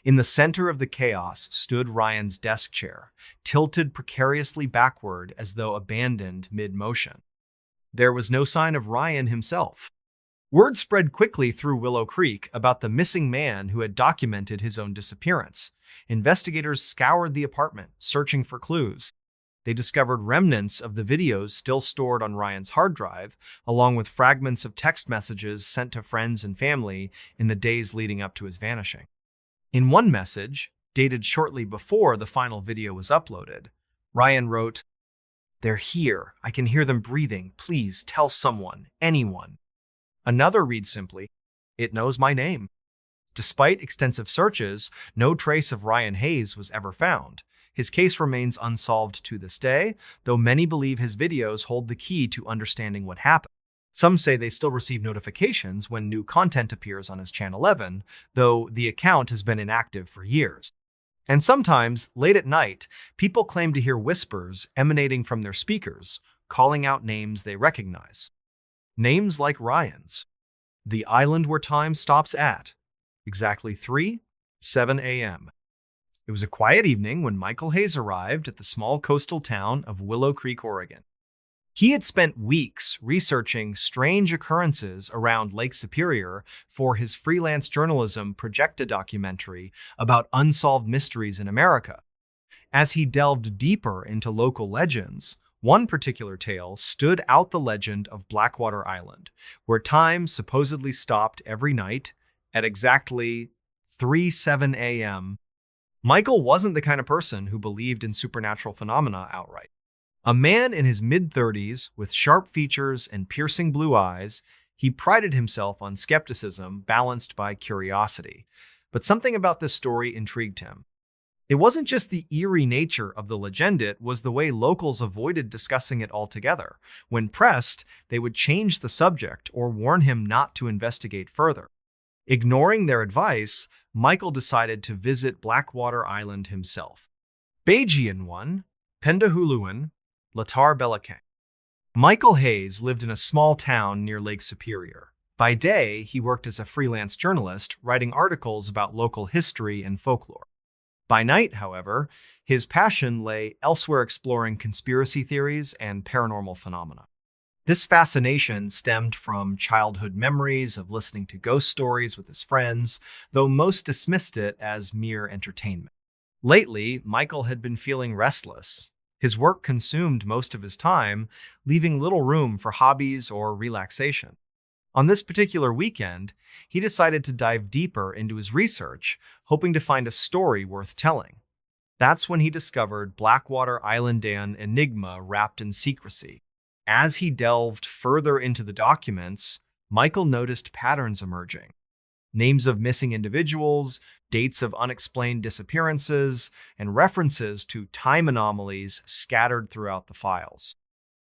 In the center of the chaos stood Ryan's desk chair, tilted precariously backward as though abandoned mid-motion. There was no sign of Ryan himself. Word spread quickly through Willow Creek about the missing man who had documented his own disappearance. Investigators scoured the apartment, searching for clues. They discovered remnants of the videos still stored on Ryan's hard drive, along with fragments of text messages sent to friends and family in the days leading up to his vanishing. In one message, dated shortly before the final video was uploaded, Ryan wrote, "They're here. I can hear them breathing. Please tell someone, anyone." Another reads simply, "It knows my name." Despite extensive searches, no trace of Ryan Hayes was ever found. His case remains unsolved to this day, though many believe his videos hold the key to understanding what happened. Some say they still receive notifications when new content appears on his Channel 11, though the account has been inactive for years. And sometimes, late at night, people claim to hear whispers emanating from their speakers, calling out names they recognize. Names like Ryan's. The island where time stops at exactly 3:07 a.m. It was a quiet evening when Michael Hayes arrived at the small coastal town of Willow Creek, Oregon. He had spent weeks researching strange occurrences around Lake Superior for his freelance journalism projecta documentary about unsolved mysteries in America. As he delved deeper into local legends, one particular tale stood out: the legend of Blackwater Island, where time supposedly stopped every night at exactly 3:07 a.m. Michael wasn't the kind of person who believed in supernatural phenomena outright. A man in his mid-30s with sharp features and piercing blue eyes, he prided himself on skepticism balanced by curiosity. But something about this story intrigued him. It wasn't just the eerie nature of the legend, it was the way locals avoided discussing it altogether. When pressed, they would change the subject or warn him not to investigate further. Ignoring their advice, Michael decided to visit Blackwater Island himself. Bajan one, Pendahuluan, Latar Belakang. Michael Hayes lived in a small town near Lake Superior. By day, he worked as a freelance journalist, writing articles about local history and folklore. By night, however, his passion lay elsewhere, exploring conspiracy theories and paranormal phenomena. This fascination stemmed from childhood memories of listening to ghost stories with his friends, though most dismissed it as mere entertainment. Lately, Michael had been feeling restless. His work consumed most of his time, leaving little room for hobbies or relaxation. On this particular weekend, he decided to dive deeper into his research, hoping to find a story worth telling. That's when he discovered Blackwater Islandian enigma wrapped in secrecy. As he delved further into the documents, Michael noticed patterns emerging. Names of missing individuals, dates of unexplained disappearances, and references to time anomalies scattered throughout the files.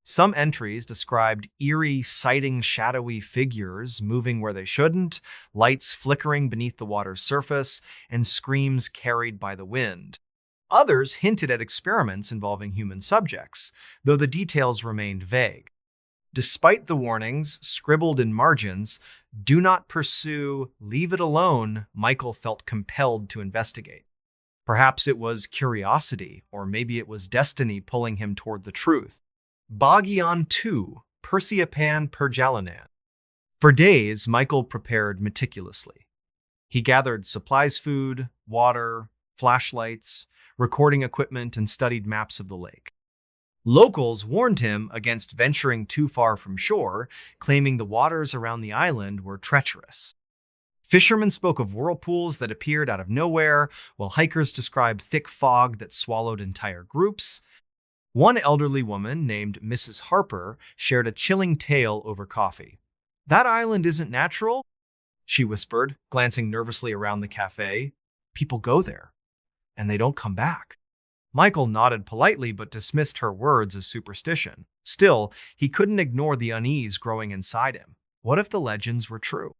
Some entries described eerie sighting shadowy figures moving where they shouldn't, lights flickering beneath the water's surface, and screams carried by the wind. Others hinted at experiments involving human subjects, though the details remained vague. Despite the warnings, scribbled in margins, "Do not pursue, leave it alone," Michael felt compelled to investigate. Perhaps it was curiosity, or maybe it was destiny pulling him toward the truth. Bagian 2, Persiapan Perjalanan. For days, Michael prepared meticulously. He gathered supplies, food, water, flashlights, recording equipment, and studied maps of the lake. Locals warned him against venturing too far from shore, claiming the waters around the island were treacherous. Fishermen spoke of whirlpools that appeared out of nowhere, while hikers described thick fog that swallowed entire groups. One elderly woman named Mrs. Harper shared a chilling tale over coffee. "That island isn't natural," she whispered, glancing nervously around the cafe. "People go there, and they don't come back." Michael nodded politely but dismissed her words as superstition. Still, he couldn't ignore the unease growing inside him. What if the legends were true?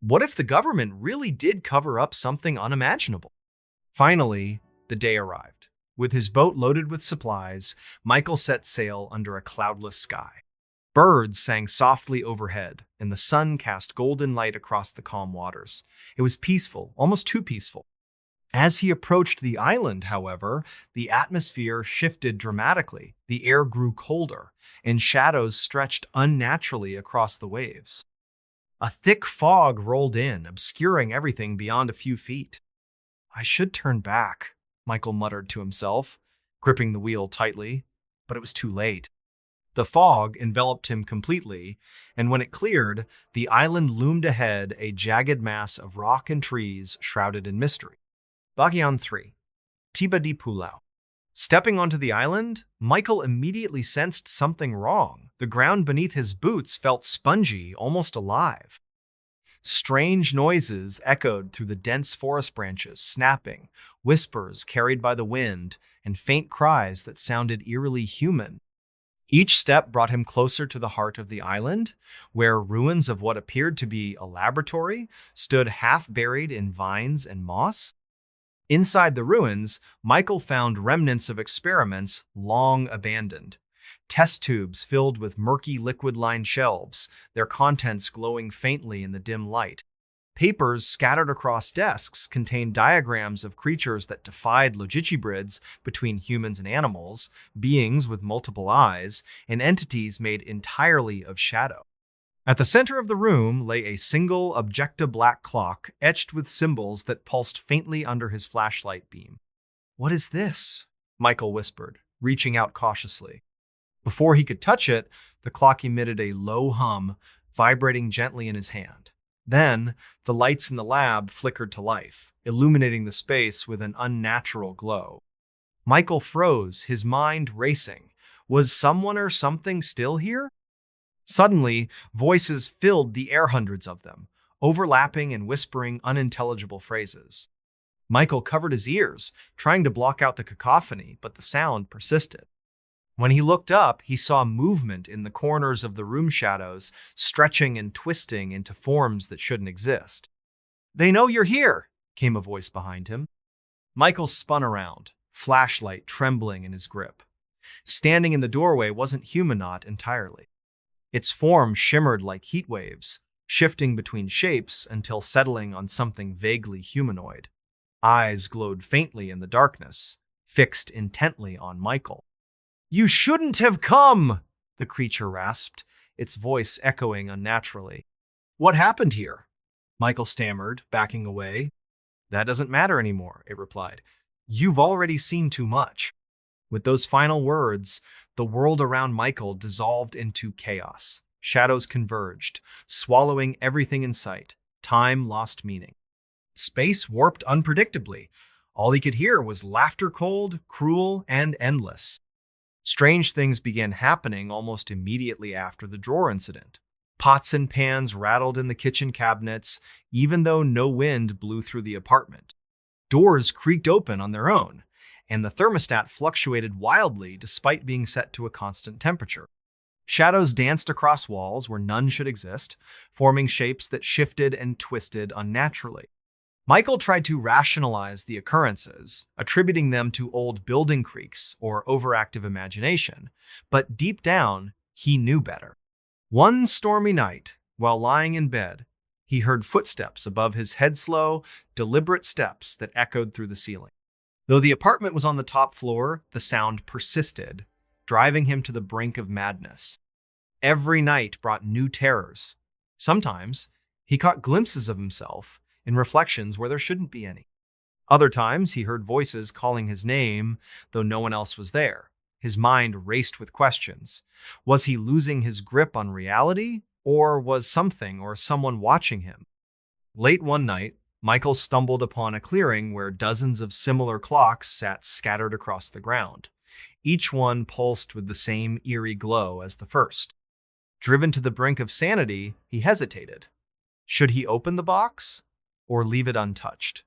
What if the government really did cover up something unimaginable? Finally, the day arrived. With his boat loaded with supplies, Michael set sail under a cloudless sky. Birds sang softly overhead, and the sun cast golden light across the calm waters. It was peaceful, almost too peaceful. As he approached the island, however, the atmosphere shifted dramatically. The air grew colder, and shadows stretched unnaturally across the waves. A thick fog rolled in, obscuring everything beyond a few feet. "I should turn back," Michael muttered to himself, gripping the wheel tightly, but it was too late. The fog enveloped him completely, and when it cleared, the island loomed ahead, a jagged mass of rock and trees shrouded in mystery. Bagian 3, Tiba di Pulau. Stepping onto the island, Michael immediately sensed something wrong. The ground beneath his boots felt spongy, almost alive. Strange noises echoed through the dense forest branches, snapping, whispers carried by the wind, and faint cries that sounded eerily human. Each step brought him closer to the heart of the island, where ruins of what appeared to be a laboratory stood half buried in vines and moss. Inside the ruins, Michael found remnants of experiments long abandoned. Test tubes filled with murky liquid-lined shelves, their contents glowing faintly in the dim light. Papers scattered across desks contained diagrams of creatures that defied logicybrids between humans and animals, beings with multiple eyes, and entities made entirely of shadow. At the center of the room lay a single objecta-black clock etched with symbols that pulsed faintly under his flashlight beam. "What is this?" Michael whispered, reaching out cautiously. Before he could touch it, the clock emitted a low hum, vibrating gently in his hand. Then, the lights in the lab flickered to life, illuminating the space with an unnatural glow. Michael froze, his mind racing. Was someone or something still here? Suddenly, voices filled the air, hundreds of them, overlapping and whispering unintelligible phrases. Michael covered his ears, trying to block out the cacophony, but the sound persisted. When he looked up, he saw movement in the corners of the room shadows, stretching and twisting into forms that shouldn't exist. "They know you're here," came a voice behind him. Michael spun around, flashlight trembling in his grip. Standing in the doorway wasn't human entirely. Its form shimmered like heat waves, shifting between shapes until settling on something vaguely humanoid. Eyes glowed faintly in the darkness, fixed intently on Michael. "You shouldn't have come!" the creature rasped, its voice echoing unnaturally. "What happened here?" Michael stammered, backing away. "That doesn't matter anymore," it replied. "You've already seen too much." With those final words, the world around Michael dissolved into chaos. Shadows converged, swallowing everything in sight. Time lost meaning. Space warped unpredictably. All he could hear was laughter, cold, cruel, and endless. Strange things began happening almost immediately after the drawer incident. Pots and pans rattled in the kitchen cabinets, even though no wind blew through the apartment. Doors creaked open on their own, and the thermostat fluctuated wildly despite being set to a constant temperature. Shadows danced across walls where none should exist, forming shapes that shifted and twisted unnaturally. Michael tried to rationalize the occurrences, attributing them to old building creaks or overactive imagination, but deep down, he knew better. One stormy night, while lying in bed, he heard footsteps above his head, slow, deliberate steps that echoed through the ceiling. Though the apartment was on the top floor, the sound persisted, driving him to the brink of madness. Every night brought new terrors. Sometimes, he caught glimpses of himself in reflections where there shouldn't be any. Other times, he heard voices calling his name, though no one else was there. His mind raced with questions. Was he losing his grip on reality, or was something or someone watching him? Late one night, Michael stumbled upon a clearing where dozens of similar clocks sat scattered across the ground. Each one pulsed with the same eerie glow as the first. Driven to the brink of sanity, he hesitated. Should he open the box or leave it untouched?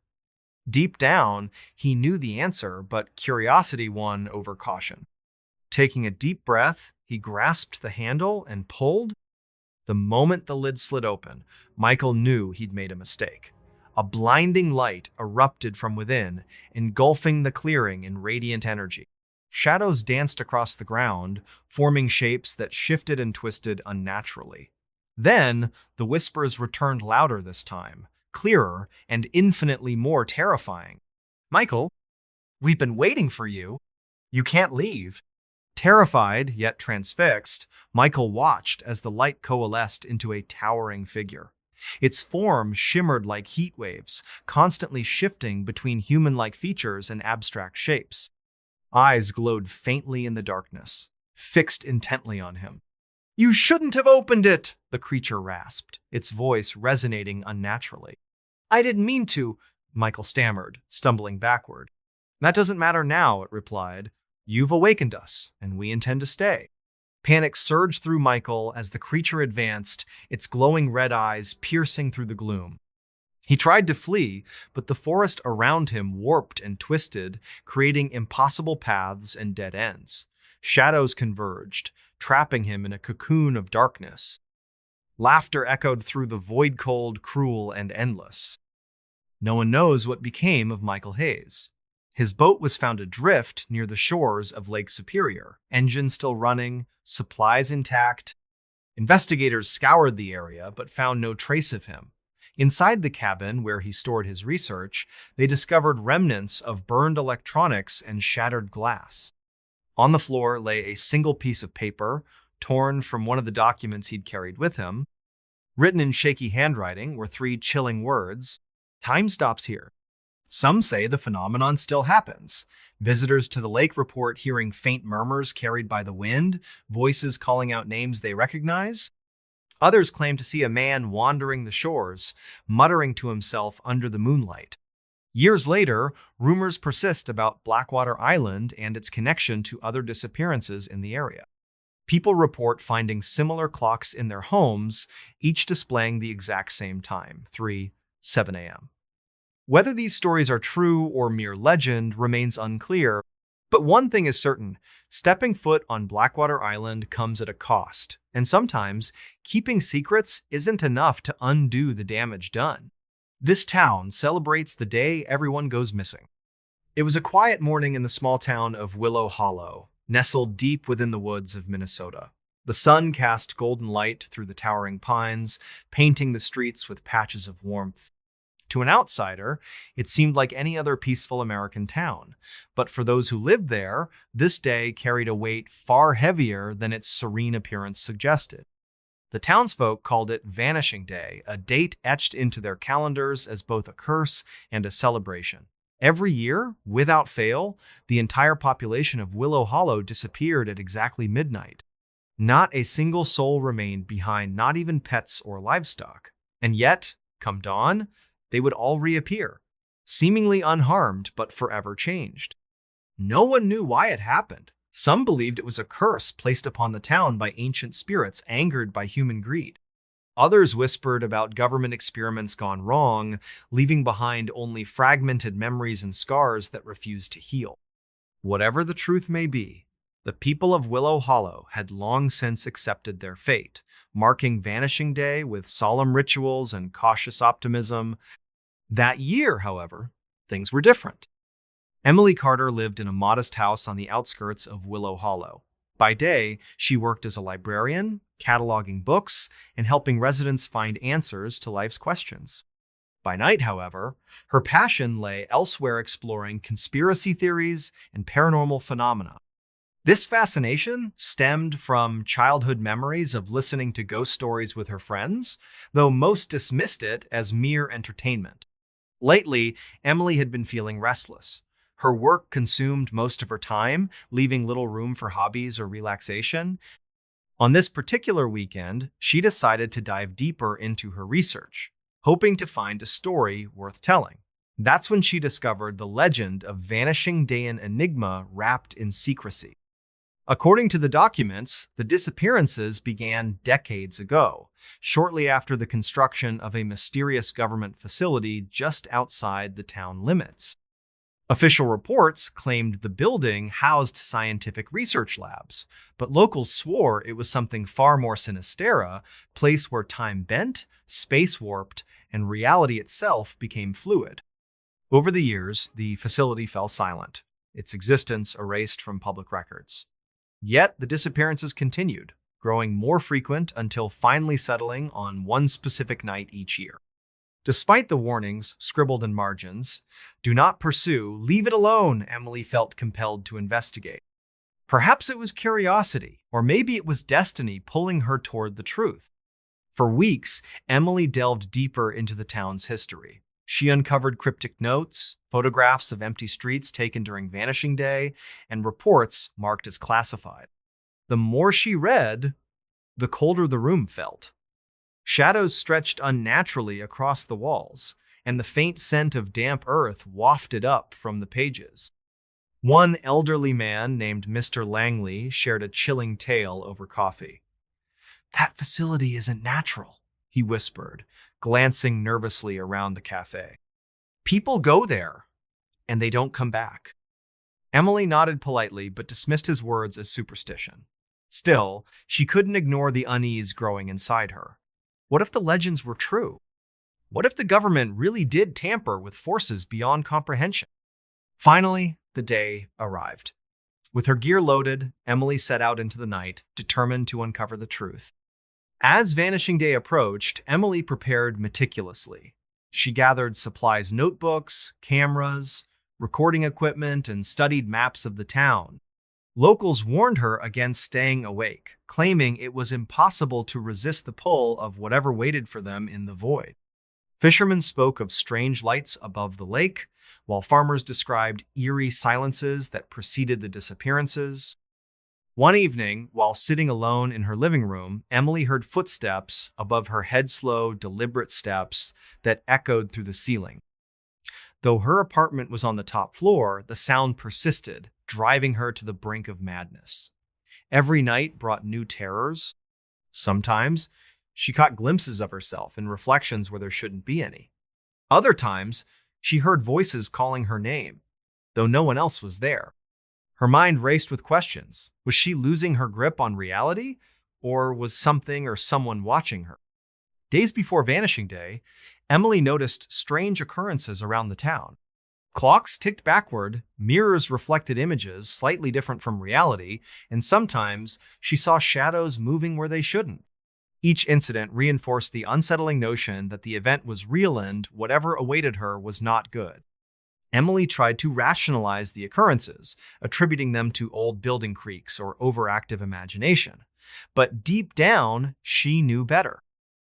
Deep down, he knew the answer, but curiosity won over caution. Taking a deep breath, he grasped the handle and pulled. The moment the lid slid open, Michael knew he'd made a mistake. A blinding light erupted from within, engulfing the clearing in radiant energy. Shadows danced across the ground, forming shapes that shifted and twisted unnaturally. Then, the whispers returned louder this time, clearer and infinitely more terrifying. "Michael, we've been waiting for you. You can't leave." Terrified, yet transfixed, Michael watched as the light coalesced into a towering figure. Its form shimmered like heat waves, constantly shifting between human-like features and abstract shapes. Eyes glowed faintly in the darkness, fixed intently on him. "You shouldn't have opened it," the creature rasped, its voice resonating unnaturally. "I didn't mean to," Michael stammered, stumbling backward. "That doesn't matter now," it replied. "You've awakened us, and we intend to stay." Panic surged through Michael as the creature advanced, its glowing red eyes piercing through the gloom. He tried to flee, but the forest around him warped and twisted, creating impossible paths and dead ends. Shadows converged, trapping him in a cocoon of darkness. Laughter echoed through the void, cold, cruel, and endless. No one knows what became of Michael Hayes. His boat was found adrift near the shores of Lake Superior, engines still running, supplies intact. Investigators scoured the area but found no trace of him. Inside the cabin where he stored his research, they discovered remnants of burned electronics and shattered glass. On the floor lay a single piece of paper, torn from one of the documents he'd carried with him. Written in shaky handwriting were 3 chilling words: "Time stops here." Some say the phenomenon still happens. Visitors to the lake report hearing faint murmurs carried by the wind, voices calling out names they recognize. Others claim to see a man wandering the shores, muttering to himself under the moonlight. Years later, rumors persist about Blackwater Island and its connection to other disappearances in the area. People report finding similar clocks in their homes, each displaying the exact same time, 3:07 a.m. Whether these stories are true or mere legend remains unclear, but one thing is certain: stepping foot on Blackwater Island comes at a cost, and sometimes keeping secrets isn't enough to undo the damage done. This town celebrates the day everyone goes missing. It was a quiet morning in the small town of Willow Hollow. nestled deep within the woods of Minnesota. The sun cast golden light through the towering pines, painting the streets with patches of warmth. To an outsider, it seemed like any other peaceful American town. But for those who lived there, this day carried a weight far heavier than its serene appearance suggested. The townsfolk called it Vanishing Day, a date etched into their calendars as both a curse and a celebration. Every year, without fail, the entire population of Willow Hollow disappeared at exactly midnight. Not a single soul remained behind, not even pets or livestock. And yet, come dawn, they would all reappear, seemingly unharmed but forever changed. No one knew why it happened. Some believed it was a curse placed upon the town by ancient spirits angered by human greed. Others whispered about government experiments gone wrong, leaving behind only fragmented memories and scars that refused to heal. Whatever the truth may be, the people of Willow Hollow had long since accepted their fate, marking Vanishing Day with solemn rituals and cautious optimism. That year, however, things were different. Emily Carter lived in a modest house on the outskirts of Willow Hollow. By day, she worked as a librarian, cataloging books, and helping residents find answers to life's questions. By night, however, her passion lay elsewhere, exploring conspiracy theories and paranormal phenomena. This fascination stemmed from childhood memories of listening to ghost stories with her friends, though most dismissed it as mere entertainment. Lately, Emily had been feeling restless. Her work consumed most of her time, leaving little room for hobbies or relaxation. On this particular weekend, she decided to dive deeper into her research, hoping to find a story worth telling. That's when she discovered the legend of Vanishing Dayan enigma wrapped in secrecy. According to the documents, the disappearances began decades ago, shortly after the construction of a mysterious government facility just outside the town limits. Official reports claimed the building housed scientific research labs, but locals swore it was something far more sinister, a place where time bent, space warped, and reality itself became fluid. Over the years, the facility fell silent, its existence erased from public records. Yet the disappearances continued, growing more frequent until finally settling on one specific night each year. Despite the warnings scribbled in margins, "Do not pursue, leave it alone," Emily felt compelled to investigate. Perhaps it was curiosity, or maybe it was destiny pulling her toward the truth. For weeks, Emily delved deeper into the town's history. She uncovered cryptic notes, photographs of empty streets taken during Vanishing Day, and reports marked as classified. The more she read, the colder the room felt. Shadows stretched unnaturally across the walls, and the faint scent of damp earth wafted up from the pages. One elderly man named Mr. Langley shared a chilling tale over coffee. "That facility isn't natural," he whispered, glancing nervously around the cafe. "People go there, and they don't come back." Emily nodded politely, but dismissed his words as superstition. Still, she couldn't ignore the unease growing inside her. What if the legends were true? What if the government really did tamper with forces beyond comprehension? Finally, the day arrived. With her gear loaded, Emily set out into the night, determined to uncover the truth. As Vanishing Day approached, Emily prepared meticulously. She gathered supplies, notebooks, cameras, recording equipment, and studied maps of the town. Locals warned her against staying awake, claiming it was impossible to resist the pull of whatever waited for them in the void. Fishermen spoke of strange lights above the lake, while farmers described eerie silences that preceded the disappearances. One evening, while sitting alone in her living room, Emily heard footsteps above her head, slow, deliberate steps that echoed through the ceiling. Though her apartment was on the top floor, the sound persisted, driving her to the brink of madness. Every night brought new terrors. Sometimes, she caught glimpses of herself in reflections where there shouldn't be any. Other times, she heard voices calling her name, though no one else was there. Her mind raced with questions. Was she losing her grip on reality, or was something or someone watching her? Days before Vanishing Day, Emily noticed strange occurrences around the town. Clocks ticked backward, mirrors reflected images slightly different from reality, and sometimes she saw shadows moving where they shouldn't. Each incident reinforced the unsettling notion that the event was real and whatever awaited her was not good. Emily tried to rationalize the occurrences, attributing them to old building creaks or overactive imagination. But deep down, she knew better.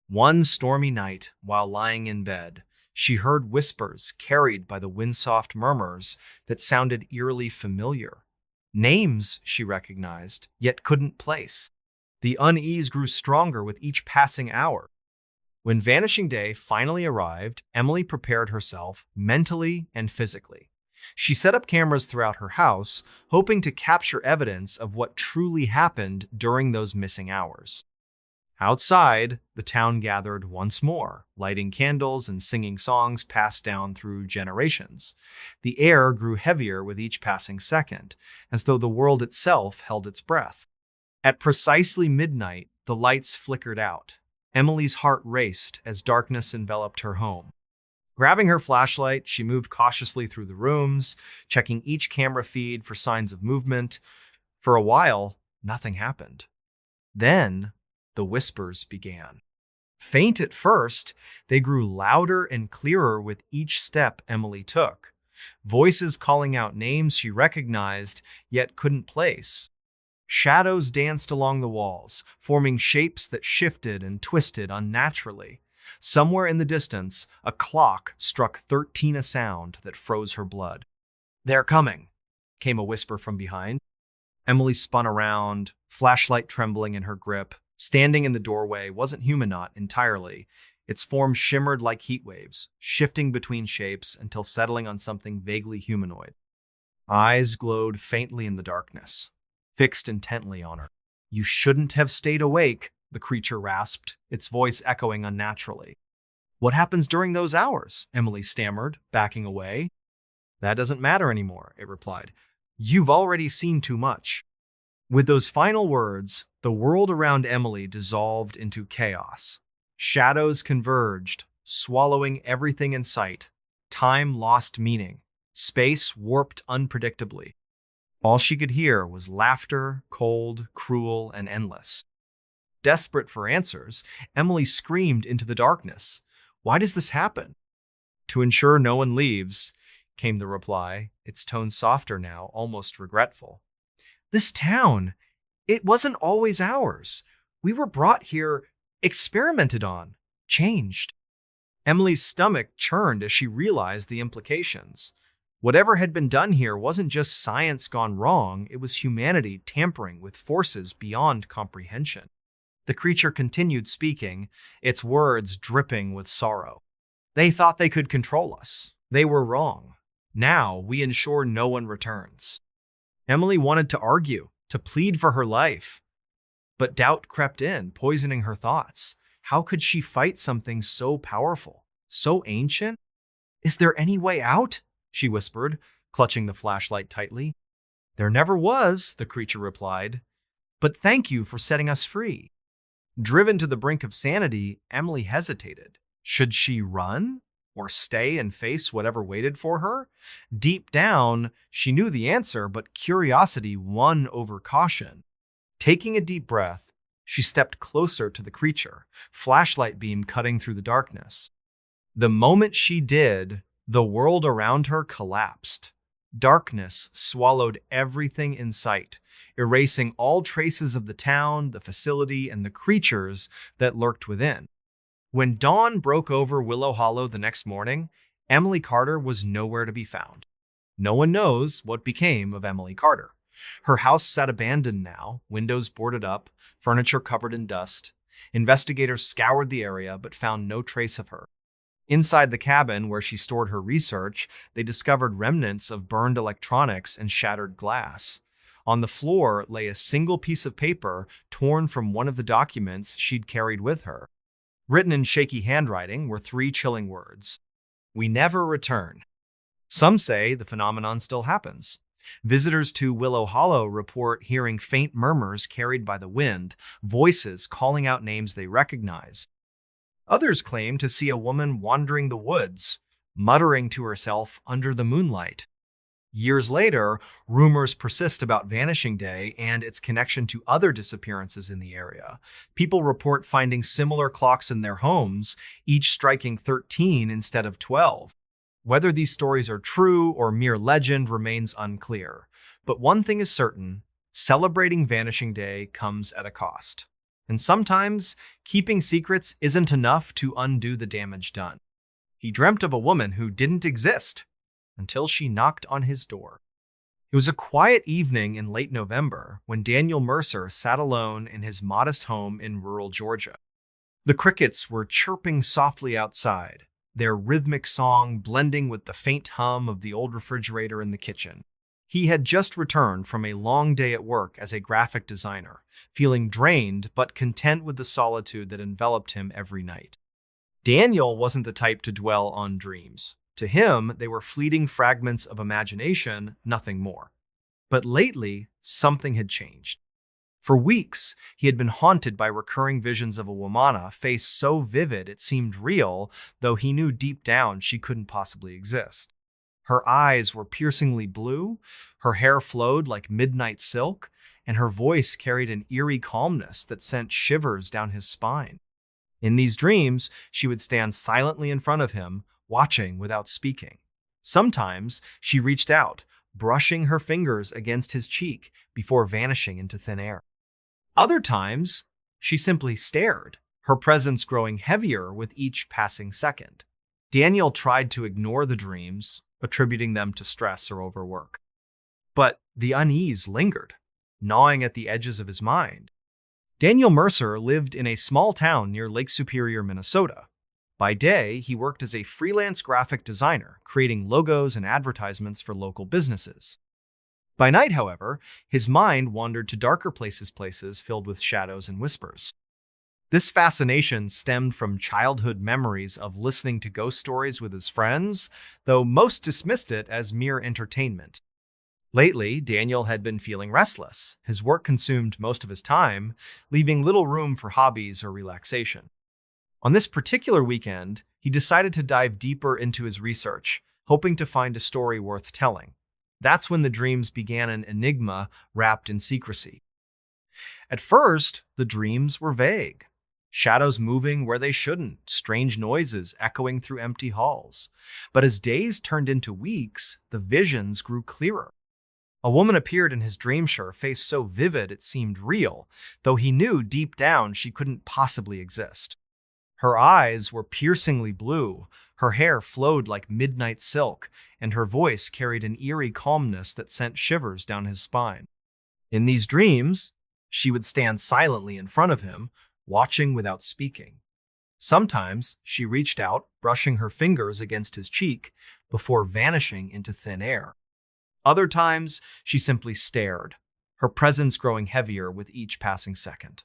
One stormy night, while lying in bed, she heard whispers carried by the wind-soft murmurs that sounded eerily familiar. Names she recognized, yet couldn't place. The unease grew stronger with each passing hour. When Vanishing Day finally arrived, Emily prepared herself mentally and physically. She set up cameras throughout her house, hoping to capture evidence of what truly happened during those missing hours. Outside, the town gathered once more, lighting candles and singing songs passed down through generations. The air grew heavier with each passing second, as though the world itself held its breath. At precisely midnight, the lights flickered out. Emily's heart raced as darkness enveloped her home. Grabbing her flashlight, she moved cautiously through the rooms, checking each camera feed for signs of movement. For a while, nothing happened. Then, the whispers began. Faint at first, they grew louder and clearer with each step Emily took. Voices calling out names she recognized, yet couldn't place. Shadows danced along the walls, forming shapes that shifted and twisted unnaturally. Somewhere in the distance, a clock struck 13, a sound that froze her blood. "They're coming," came a whisper from behind. Emily spun around, flashlight trembling in her grip. Standing in the doorway wasn't Humanot entirely. Its form shimmered like heat waves, shifting between shapes until settling on something vaguely humanoid. Eyes glowed faintly in the darkness, fixed intently on her. "You shouldn't have stayed awake," the creature rasped, its voice echoing unnaturally. "What happens during those hours?" Emily stammered, backing away. "That doesn't matter anymore," it replied. "You've already seen too much." With those final words, the world around Emily dissolved into chaos. Shadows converged, swallowing everything in sight. Time lost meaning. Space warped unpredictably. All she could hear was laughter, cold, cruel, and endless. Desperate for answers, Emily screamed into the darkness. "Why does this happen?" "To ensure no one leaves," came the reply, its tone softer now, almost regretful. "This town, it wasn't always ours. We were brought here, experimented on, changed." Emily's stomach churned as she realized the implications. Whatever had been done here wasn't just science gone wrong, it was humanity tampering with forces beyond comprehension. The creature continued speaking, its words dripping with sorrow. "They thought they could control us. They were wrong. Now we ensure no one returns." Emily wanted to argue, to plead for her life. But doubt crept in, poisoning her thoughts. How could she fight something so powerful, so ancient? "Is there any way out?" she whispered, clutching the flashlight tightly. "There never was," the creature replied. "But thank you for setting us free." Driven to the brink of sanity, Emily hesitated. Should she run? Or stay and face whatever waited for her? Deep down, she knew the answer, but curiosity won over caution. Taking a deep breath, she stepped closer to the creature, flashlight beam cutting through the darkness. The moment she did, the world around her collapsed. Darkness swallowed everything in sight, erasing all traces of the town, the facility, and the creatures that lurked within. When dawn broke over Willow Hollow the next morning, Emily Carter was nowhere to be found. No one knows what became of Emily Carter. Her house sat abandoned now, windows boarded up, furniture covered in dust. Investigators scoured the area but found no trace of her. Inside the cabin where she stored her research, they discovered remnants of burned electronics and shattered glass. On the floor lay a single piece of paper torn from one of the documents she'd carried with her. Written in shaky handwriting were 3 chilling words: "We never return." Some say the phenomenon still happens. Visitors to Willow Hollow report hearing faint murmurs carried by the wind, voices calling out names they recognize. Others claim to see a woman wandering the woods, muttering to herself under the moonlight. Years later, rumors persist about Vanishing Day and its connection to other disappearances in the area. People report finding similar clocks in their homes, each striking 13 instead of 12. Whether these stories are true or mere legend remains unclear. But one thing is certain, celebrating Vanishing Day comes at a cost. And sometimes, keeping secrets isn't enough to undo the damage done. He dreamt of a woman who didn't exist until she knocked on his door. It was a quiet evening in late November when Daniel Mercer sat alone in his modest home in rural Georgia. The crickets were chirping softly outside, their rhythmic song blending with the faint hum of the old refrigerator in the kitchen. He had just returned from a long day at work as a graphic designer, feeling drained but content with the solitude that enveloped him every night. Daniel wasn't the type to dwell on dreams. To him, they were fleeting fragments of imagination, nothing more. But lately, something had changed. For weeks, he had been haunted by recurring visions of a woman, a face so vivid it seemed real, though he knew deep down she couldn't possibly exist. Her eyes were piercingly blue, her hair flowed like midnight silk, and her voice carried an eerie calmness that sent shivers down his spine. In these dreams, she would stand silently in front of him, watching without speaking. Sometimes she reached out, brushing her fingers against his cheek before vanishing into thin air. Other times, she simply stared, her presence growing heavier with each passing second. Daniel tried to ignore the dreams, attributing them to stress or overwork. But the unease lingered, gnawing at the edges of his mind. Daniel Mercer lived in a small town near Lake Superior, Minnesota. By day, he worked as a freelance graphic designer, creating logos and advertisements for local businesses. By night, however, his mind wandered to darker places filled with shadows and whispers. This fascination stemmed from childhood memories of listening to ghost stories with his friends, though most dismissed it as mere entertainment. Lately, Daniel had been feeling restless. His work consumed most of his time, leaving little room for hobbies or relaxation. On this particular weekend, he decided to dive deeper into his research, hoping to find a story worth telling. That's when the dreams began an enigma wrapped in secrecy. At first, the dreams were vague. Shadows moving where they shouldn't, strange noises echoing through empty halls. But as days turned into weeks, the visions grew clearer. A woman appeared in his dream, her face so vivid it seemed real, though he knew deep down she couldn't possibly exist. Her eyes were piercingly blue, her hair flowed like midnight silk, and her voice carried an eerie calmness that sent shivers down his spine. In these dreams, she would stand silently in front of him, watching without speaking. Sometimes she reached out, brushing her fingers against his cheek before vanishing into thin air. Other times, she simply stared, her presence growing heavier with each passing second.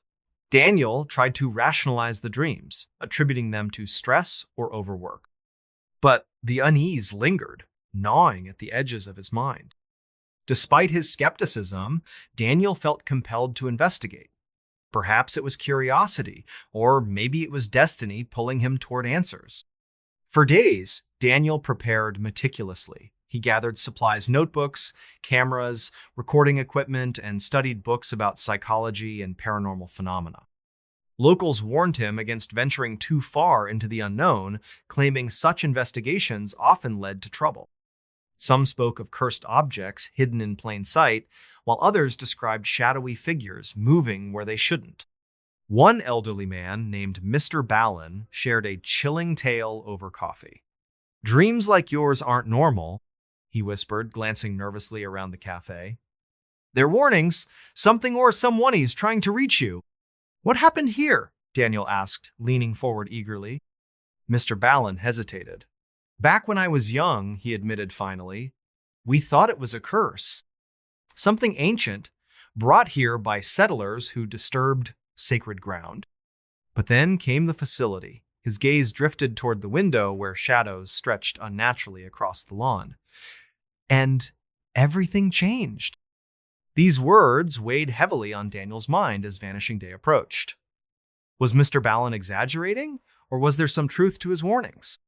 Daniel tried to rationalize the dreams, attributing them to stress or overwork. But the unease lingered, gnawing at the edges of his mind. Despite his skepticism, Daniel felt compelled to investigate. Perhaps it was curiosity, or maybe it was destiny pulling him toward answers. For days, Daniel prepared meticulously. He gathered supplies, notebooks, cameras, recording equipment, and studied books about psychology and paranormal phenomena. Locals warned him against venturing too far into the unknown, claiming such investigations often led to trouble. Some spoke of cursed objects hidden in plain sight, while others described shadowy figures moving where they shouldn't. One elderly man named MrBallen shared a chilling tale over coffee. "Dreams like yours aren't normal," he whispered, glancing nervously around the cafe. "They're warnings. Something or someone's trying to reach you." "What happened here?" Daniel asked, leaning forward eagerly. MrBallen hesitated. "Back when I was young," he admitted finally, "we thought it was a curse. Something ancient, brought here by settlers who disturbed sacred ground. But then came the facility." His gaze drifted toward the window where shadows stretched unnaturally across the lawn. "And everything changed." These words weighed heavily on Daniel's mind as Vanishing Day approached. Was MrBallen exaggerating, or was there some truth to his warnings?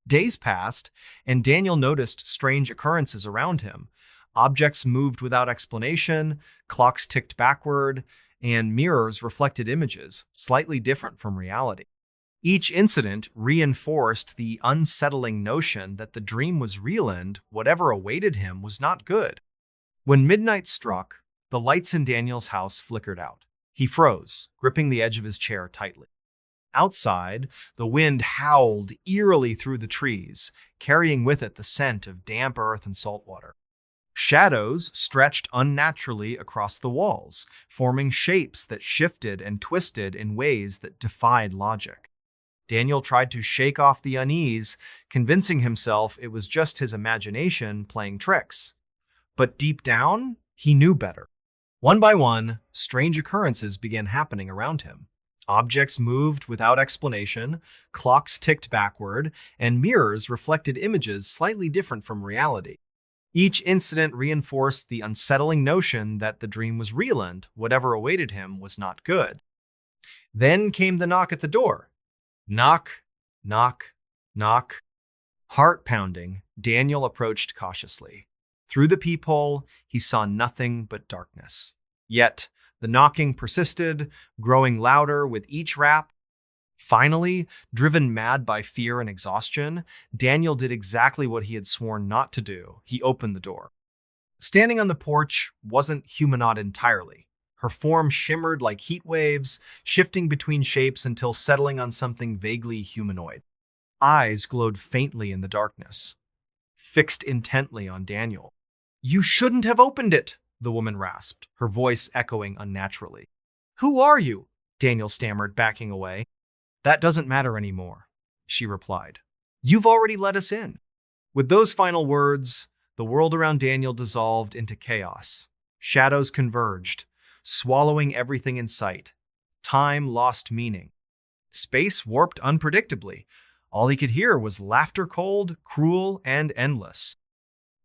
Days passed, and Daniel noticed strange occurrences around him. Objects moved without explanation, clocks ticked backward, and mirrors reflected images, slightly different from reality. Each incident reinforced the unsettling notion that the dream was real and whatever awaited him was not good. When midnight struck, the lights in Daniel's house flickered out. He froze, gripping the edge of his chair tightly. Outside, the wind howled eerily through the trees, carrying with it the scent of damp earth and salt water. Shadows stretched unnaturally across the walls, forming shapes that shifted and twisted in ways that defied logic. Daniel tried to shake off the unease, convincing himself it was just his imagination playing tricks. But deep down, he knew better. One by one, strange occurrences began happening around him. Objects moved without explanation, clocks ticked backward, and mirrors reflected images slightly different from reality. Each incident reinforced the unsettling notion that the dream was real and whatever awaited him was not good. Then came the knock at the door. Knock, knock, knock. Heart pounding, Daniel approached cautiously. Through the peephole, he saw nothing but darkness. Yet, the knocking persisted, growing louder with each rap. Finally, driven mad by fear and exhaustion, Daniel did exactly what he had sworn not to do. He opened the door. Standing on the porch wasn't Humanod entirely. Her form shimmered like heat waves, shifting between shapes until settling on something vaguely humanoid. Eyes glowed faintly in the darkness, fixed intently on Daniel. "You shouldn't have opened it," the woman rasped, her voice echoing unnaturally. "Who are you?" Daniel stammered, backing away. "That doesn't matter anymore," she replied. "You've already let us in." With those final words, the world around Daniel dissolved into chaos. Shadows converged, swallowing everything in sight. Time lost meaning. Space warped unpredictably. All he could hear was laughter, cold, cruel, and endless.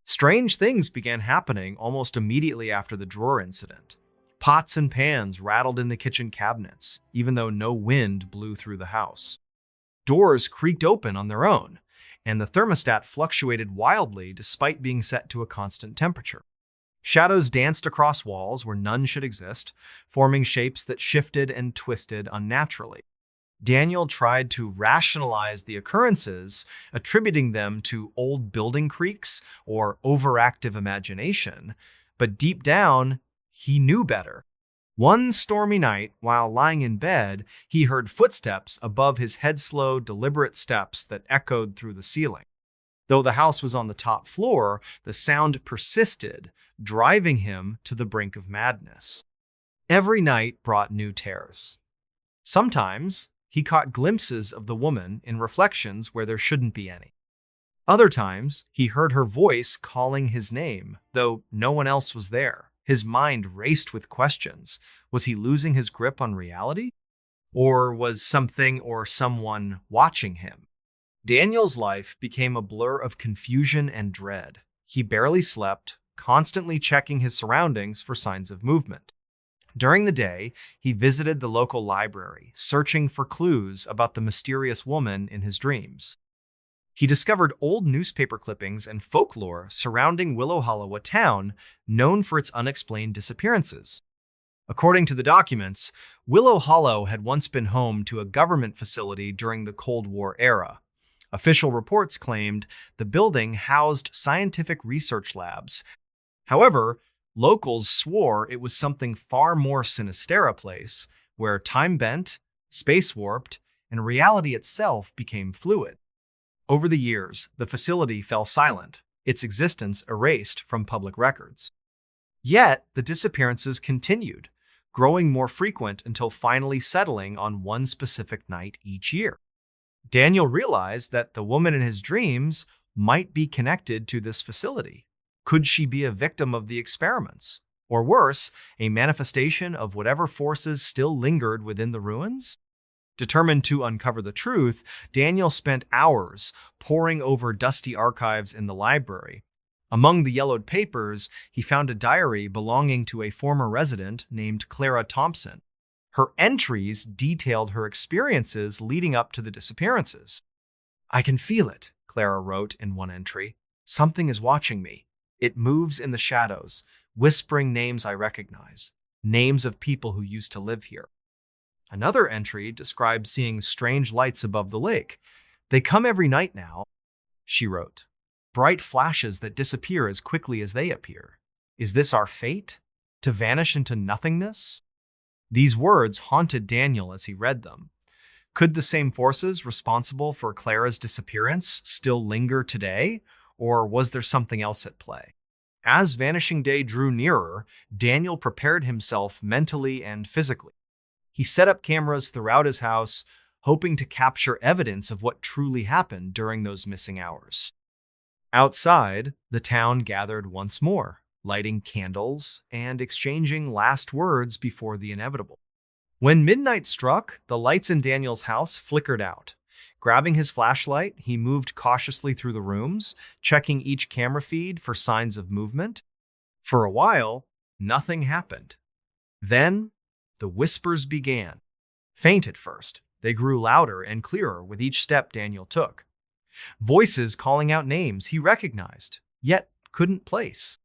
Strange things began happening almost immediately after the drawer incident. Pots and pans rattled in the kitchen cabinets, even though no wind blew through the house. Doors creaked open on their own, and the thermostat fluctuated wildly despite being set to a constant temperature. Shadows danced across walls where none should exist, forming shapes that shifted and twisted unnaturally. Daniel tried to rationalize the occurrences, attributing them to old building creaks or overactive imagination, but deep down, he knew better. One stormy night, while lying in bed, he heard footsteps above his head, slow, deliberate steps that echoed through the ceiling. Though the house was on the top floor, the sound persisted, driving him to the brink of madness. Every night brought new terrors. Sometimes, he caught glimpses of the woman in reflections where there shouldn't be any. Other times, he heard her voice calling his name, though no one else was there. His mind raced with questions. Was he losing his grip on reality? Or was something or someone watching him? Daniel's life became a blur of confusion and dread. He barely slept, constantly checking his surroundings for signs of movement. During the day, he visited the local library, searching for clues about the mysterious woman in his dreams. He discovered old newspaper clippings and folklore surrounding Willow Hollow, a town known for its unexplained disappearances. According to the documents, Willow Hollow had once been home to a government facility during the Cold War era. Official reports claimed the building housed scientific research labs. However, locals swore it was something far more sinister, a place where time bent, space warped, and reality itself became fluid. Over the years, the facility fell silent, its existence erased from public records. Yet, the disappearances continued, growing more frequent until finally settling on one specific night each year. Daniel realized that the woman in his dreams might be connected to this facility. Could she be a victim of the experiments? Or worse, a manifestation of whatever forces still lingered within the ruins? Determined to uncover the truth, Daniel spent hours poring over dusty archives in the library. Among the yellowed papers, he found a diary belonging to a former resident named Clara Thompson. Her entries detailed her experiences leading up to the disappearances. "I can feel it," Clara wrote in one entry. Something is watching me. It moves in the shadows, whispering names I recognize, names of people who used to live here. Another entry describes seeing strange lights above the lake. They come every night now, she wrote. Bright flashes that disappear as quickly as they appear. Is this our fate? To vanish into nothingness? These words haunted Daniel as he read them. Could the same forces responsible for Clara's disappearance still linger today, or was there something else at play? As Vanishing Day drew nearer, Daniel prepared himself mentally and physically. He set up cameras throughout his house, hoping to capture evidence of what truly happened during those missing hours. Outside, the town gathered once more, lighting candles and exchanging last words before the inevitable. When midnight struck, the lights in Daniel's house flickered out. Grabbing his flashlight, he moved cautiously through the rooms, checking each camera feed for signs of movement. For a while, nothing happened. Then, the whispers began. Faint at first, they grew louder and clearer with each step Daniel took. Voices calling out names he recognized, yet couldn't place.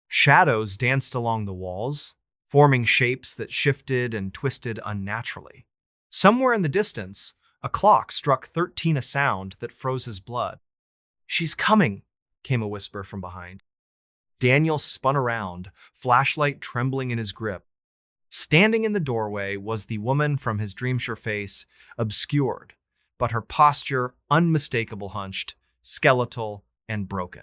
Shadows danced along the walls, forming shapes that shifted and twisted unnaturally. Somewhere in the distance, a clock struck 13, a sound that froze his blood. "She's coming," came a whisper from behind. Daniel spun around, flashlight trembling in his grip. Standing in the doorway was the woman from his dreamsure face, obscured, but her posture unmistakable, hunched, skeletal, and broken.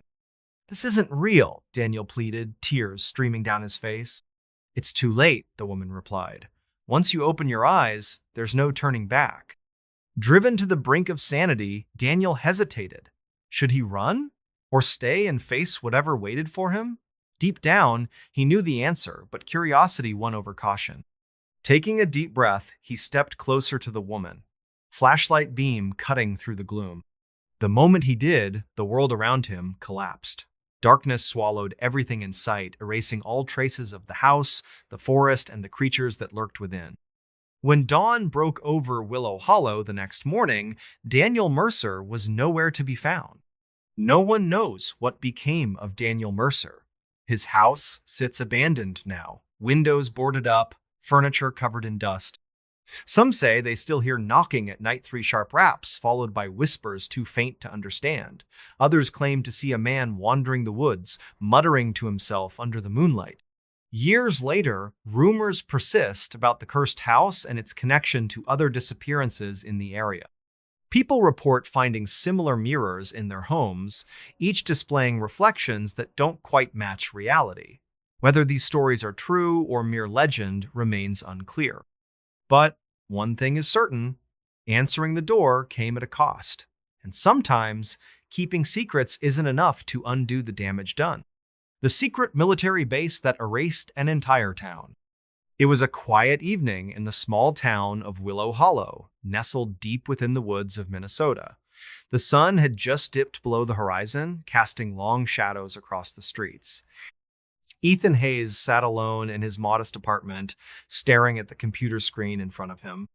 "This isn't real," Daniel pleaded, tears streaming down his face. "It's too late," the woman replied. "Once you open your eyes, there's no turning back." Driven to the brink of sanity, Daniel hesitated. Should he run? Or stay and face whatever waited for him? Deep down, he knew the answer, but curiosity won over caution. Taking a deep breath, he stepped closer to the woman, flashlight beam cutting through the gloom. The moment he did, the world around him collapsed. Darkness swallowed everything in sight, erasing all traces of the house, the forest, and the creatures that lurked within. When dawn broke over Willow Hollow the next morning, Daniel Mercer was nowhere to be found. No one knows what became of Daniel Mercer. His house sits abandoned now, windows boarded up, furniture covered in dust. Some say they still hear knocking at night, 3 sharp raps, followed by whispers too faint to understand. Others claim to see a man wandering the woods, muttering to himself under the moonlight. Years later, rumors persist about the cursed house and its connection to other disappearances in the area. People report finding similar mirrors in their homes, each displaying reflections that don't quite match reality. Whether these stories are true or mere legend remains unclear. But one thing is certain, answering the door came at a cost. And sometimes, keeping secrets isn't enough to undo the damage done. The secret military base that erased an entire town. It was a quiet evening in the small town of Willow Hollow, nestled deep within the woods of Minnesota. The sun had just dipped below the horizon, casting long shadows across the streets. Ethan Hayes sat alone in his modest apartment, staring at the computer screen in front of him.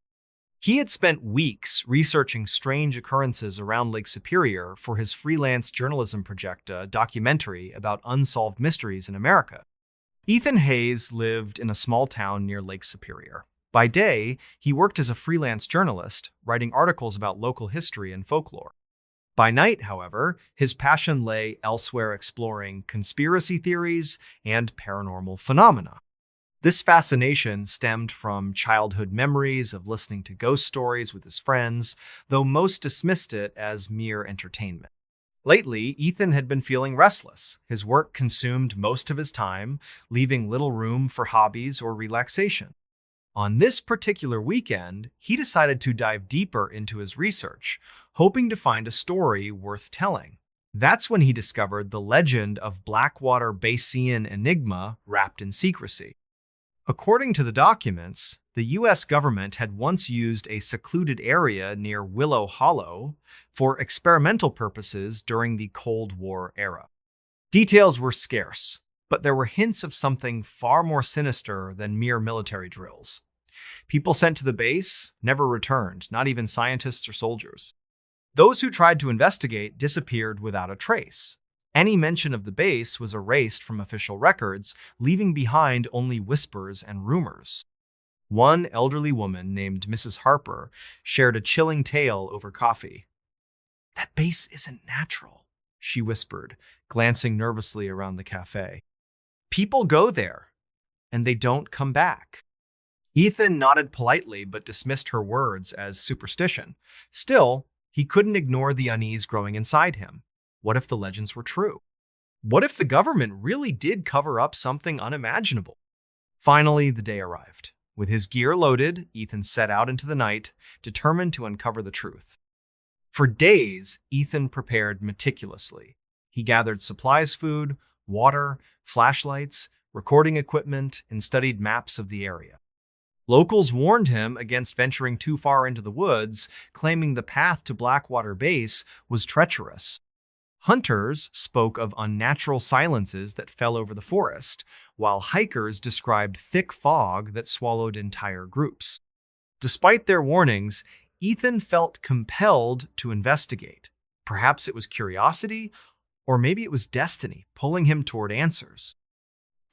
He had spent weeks researching strange occurrences around Lake Superior for his freelance journalism project, a documentary about unsolved mysteries in America. Ethan Hayes lived in a small town near Lake Superior. By day, he worked as a freelance journalist, writing articles about local history and folklore. By night, however, his passion lay elsewhere, exploring conspiracy theories and paranormal phenomena. This fascination stemmed from childhood memories of listening to ghost stories with his friends, though most dismissed it as mere entertainment. Lately, Ethan had been feeling restless. His work consumed most of his time, leaving little room for hobbies or relaxation. On this particular weekend, he decided to dive deeper into his research, hoping to find a story worth telling. That's when he discovered the legend of Blackwater Basin enigma wrapped in secrecy. According to the documents, the U.S. government had once used a secluded area near Willow Hollow for experimental purposes during the Cold War era. Details were scarce, but there were hints of something far more sinister than mere military drills. People sent to the base never returned, not even scientists or soldiers. Those who tried to investigate disappeared without a trace. Any mention of the base was erased from official records, leaving behind only whispers and rumors. One elderly woman named Mrs. Harper shared a chilling tale over coffee. "That base isn't natural," she whispered, glancing nervously around the cafe. "People go there, and they don't come back." Ethan nodded politely but dismissed her words as superstition. Still, he couldn't ignore the unease growing inside him. What if the legends were true? What if the government really did cover up something unimaginable? Finally, the day arrived. With his gear loaded, Ethan set out into the night, determined to uncover the truth. For days, Ethan prepared meticulously. He gathered supplies, food, water, flashlights, recording equipment, and studied maps of the area. Locals warned him against venturing too far into the woods, claiming the path to Blackwater Base was treacherous. Hunters spoke of unnatural silences that fell over the forest, while hikers described thick fog that swallowed entire groups. Despite their warnings, Ethan felt compelled to investigate. Perhaps it was curiosity, or maybe it was destiny pulling him toward answers.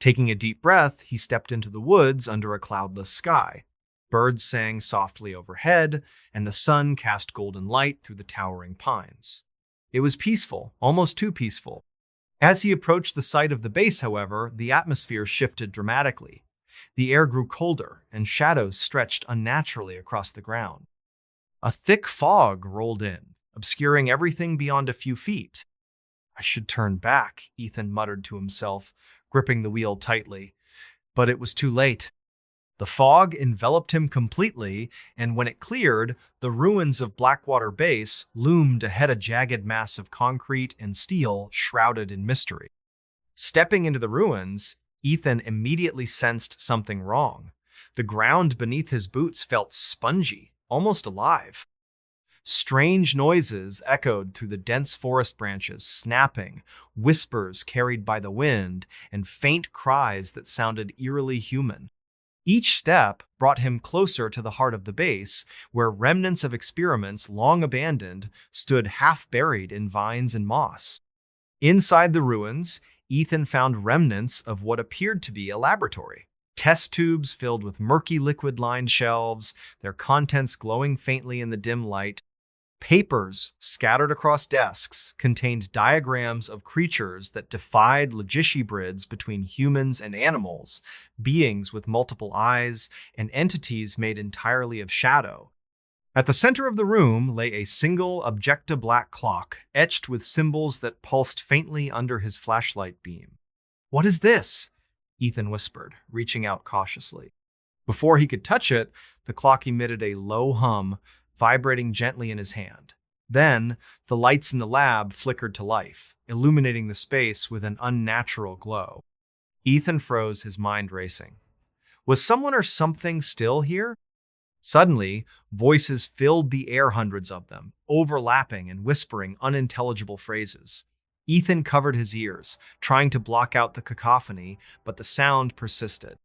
Taking a deep breath, he stepped into the woods under a cloudless sky. Birds sang softly overhead, and the sun cast golden light through the towering pines. It was peaceful, almost too peaceful. As he approached the site of the base, however, the atmosphere shifted dramatically. The air grew colder, and shadows stretched unnaturally across the ground. A thick fog rolled in, obscuring everything beyond a few feet. "I should turn back," Ethan muttered to himself, gripping the wheel tightly. But it was too late. The fog enveloped him completely, and when it cleared, the ruins of Blackwater Base loomed ahead, a jagged mass of concrete and steel shrouded in mystery. Stepping into the ruins, Ethan immediately sensed something wrong. The ground beneath his boots felt spongy, almost alive. Strange noises echoed through the dense forest branches, snapping, whispers carried by the wind, and faint cries that sounded eerily human. Each step brought him closer to the heart of the base, where remnants of experiments long abandoned stood half-buried in vines and moss. Inside the ruins, Ethan found remnants of what appeared to be a laboratory. Test tubes filled with murky liquid-lined shelves, their contents glowing faintly in the dim light. Papers scattered across desks contained diagrams of creatures that defied logistibrids between humans and animals, beings with multiple eyes, and entities made entirely of shadow. At the center of the room lay a single objecta-black clock, etched with symbols that pulsed faintly under his flashlight beam. "What is this?" Ethan whispered, reaching out cautiously. Before he could touch it, the clock emitted a low hum, vibrating gently in his hand. Then, the lights in the lab flickered to life, illuminating the space with an unnatural glow. Ethan froze, his mind racing. Was someone or something still here? Suddenly, voices filled the air, hundreds of them, overlapping and whispering unintelligible phrases. Ethan covered his ears, trying to block out the cacophony, but the sound persisted.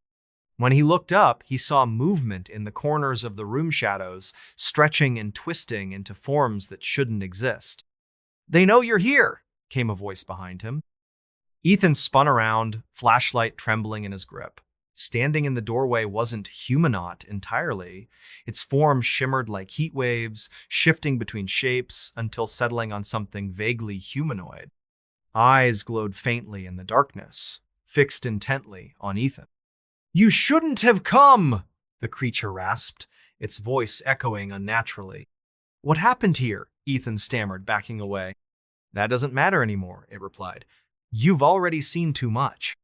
When he looked up, he saw movement in the corners of the room shadows, stretching and twisting into forms that shouldn't exist. "They know you're here," came a voice behind him. Ethan spun around, flashlight trembling in his grip. Standing in the doorway wasn't humanoid entirely. Its form shimmered like heat waves, shifting between shapes until settling on something vaguely humanoid. Eyes glowed faintly in the darkness, fixed intently on Ethan. "You shouldn't have come," the creature rasped, its voice echoing unnaturally. "What happened here?" Ethan stammered, backing away. "That doesn't matter anymore," it replied. "You've already seen too much."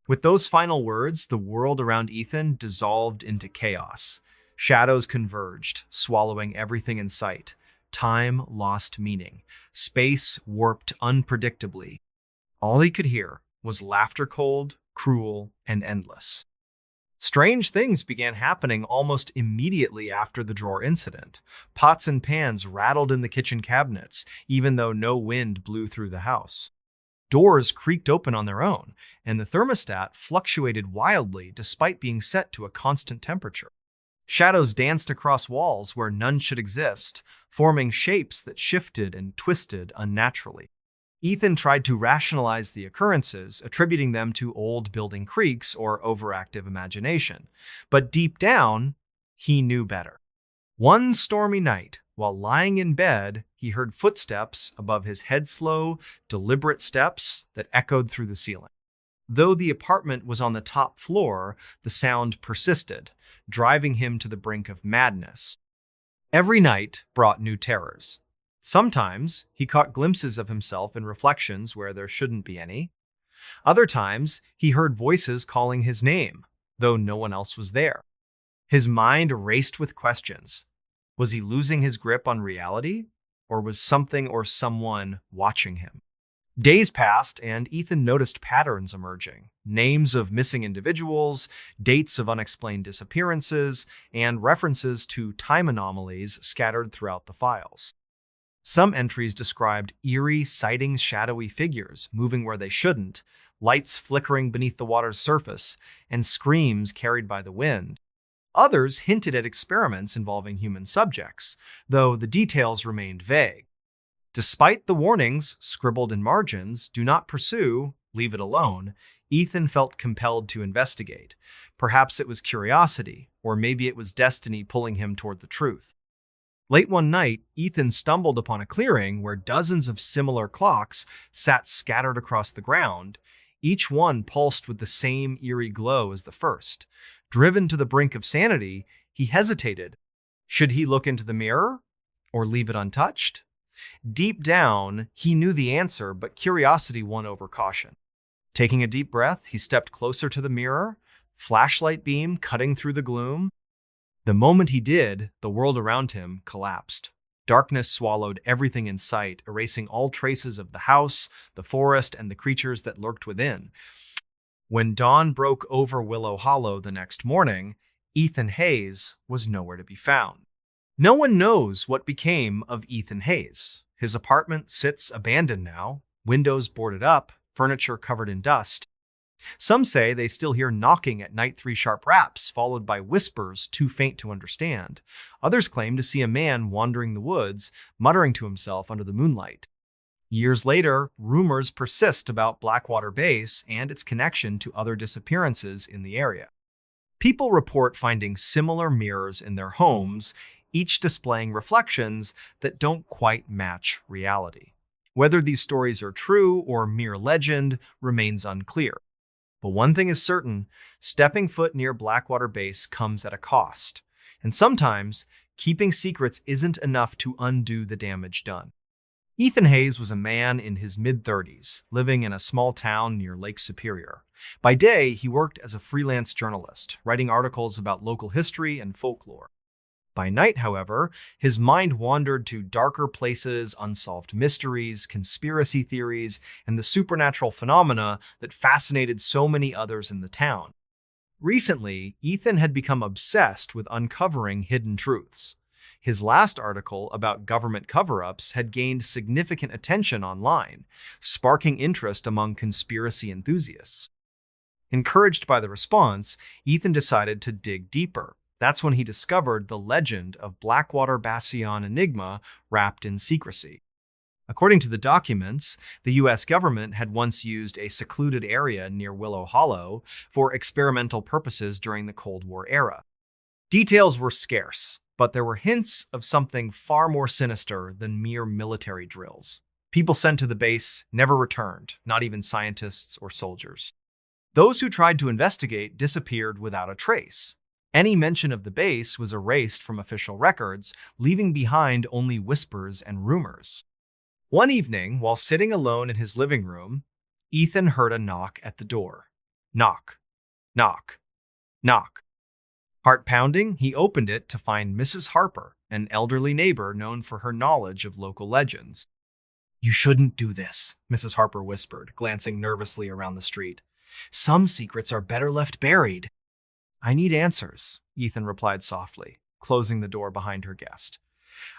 With those final words, the world around Ethan dissolved into chaos. Shadows converged, swallowing everything in sight. Time lost meaning. Space warped unpredictably. All he could hear was laughter, cold, cruel, and endless. Strange things began happening almost immediately after the drawer incident. Pots and pans rattled in the kitchen cabinets, even though no wind blew through the house. Doors creaked open on their own, and the thermostat fluctuated wildly despite being set to a constant temperature. Shadows danced across walls where none should exist, forming shapes that shifted and twisted unnaturally. Ethan tried to rationalize the occurrences, attributing them to old building creaks or overactive imagination. But deep down, he knew better. One stormy night, while lying in bed, he heard footsteps above his head, slow, deliberate steps that echoed through the ceiling. Though the apartment was on the top floor, the sound persisted, driving him to the brink of madness. Every night brought new terrors. Sometimes he caught glimpses of himself in reflections where there shouldn't be any. Other times he heard voices calling his name, though no one else was there. His mind raced with questions. Was he losing his grip on reality? Or was something or someone watching him? Days passed, and Ethan noticed patterns emerging. Names of missing individuals, dates of unexplained disappearances, and references to time anomalies scattered throughout the files. Some entries described eerie sightings, shadowy figures moving where they shouldn't, lights flickering beneath the water's surface, and screams carried by the wind. Others hinted at experiments involving human subjects, though the details remained vague. Despite the warnings scribbled in margins, "Do not pursue, leave it alone," Ethan felt compelled to investigate. Perhaps it was curiosity, or maybe it was destiny pulling him toward the truth. Late one night, Ethan stumbled upon a clearing where dozens of similar clocks sat scattered across the ground. Each one pulsed with the same eerie glow as the first. Driven to the brink of sanity, he hesitated. Should he look into the mirror or leave it untouched? Deep down, he knew the answer, but curiosity won over caution. Taking a deep breath, he stepped closer to the mirror, flashlight beam cutting through the gloom. The moment he did, the world around him collapsed. Darkness swallowed everything in sight, erasing all traces of the house, the forest, and the creatures that lurked within. When dawn broke over Willow Hollow the next morning, Ethan Hayes was nowhere to be found. No one knows what became of Ethan Hayes. His apartment sits abandoned now, windows boarded up, furniture covered in dust. Some say they still hear knocking at night, 3 sharp raps, followed by whispers too faint to understand. Others claim to see a man wandering the woods, muttering to himself under the moonlight. Years later, rumors persist about Blackwater Base and its connection to other disappearances in the area. People report finding similar mirrors in their homes, each displaying reflections that don't quite match reality. Whether these stories are true or mere legend remains unclear. But one thing is certain, stepping foot near Blackwater Base comes at a cost. And sometimes, keeping secrets isn't enough to undo the damage done. Ethan Hayes was a man in his mid-30s, living in a small town near Lake Superior. By day, he worked as a freelance journalist, writing articles about local history and folklore. By night, however, his mind wandered to darker places, unsolved mysteries, conspiracy theories, and the supernatural phenomena that fascinated so many others in the town. Recently, Ethan had become obsessed with uncovering hidden truths. His last article about government cover-ups had gained significant attention online, sparking interest among conspiracy enthusiasts. Encouraged by the response, Ethan decided to dig deeper. That's when he discovered the legend of Blackwater Bastion enigma wrapped in secrecy. According to the documents, the U.S. government had once used a secluded area near Willow Hollow for experimental purposes during the Cold War era. Details were scarce, but there were hints of something far more sinister than mere military drills. People sent to the base never returned, not even scientists or soldiers. Those who tried to investigate disappeared without a trace. Any mention of the base was erased from official records, leaving behind only whispers and rumors. One evening, while sitting alone in his living room, Ethan heard a knock at the door. Knock, knock, knock. Heart pounding, he opened it to find Mrs. Harper, an elderly neighbor known for her knowledge of local legends. "You shouldn't do this," Mrs. Harper whispered, glancing nervously around the street. "Some secrets are better left buried." "I need answers," Ethan replied softly, closing the door behind her guest.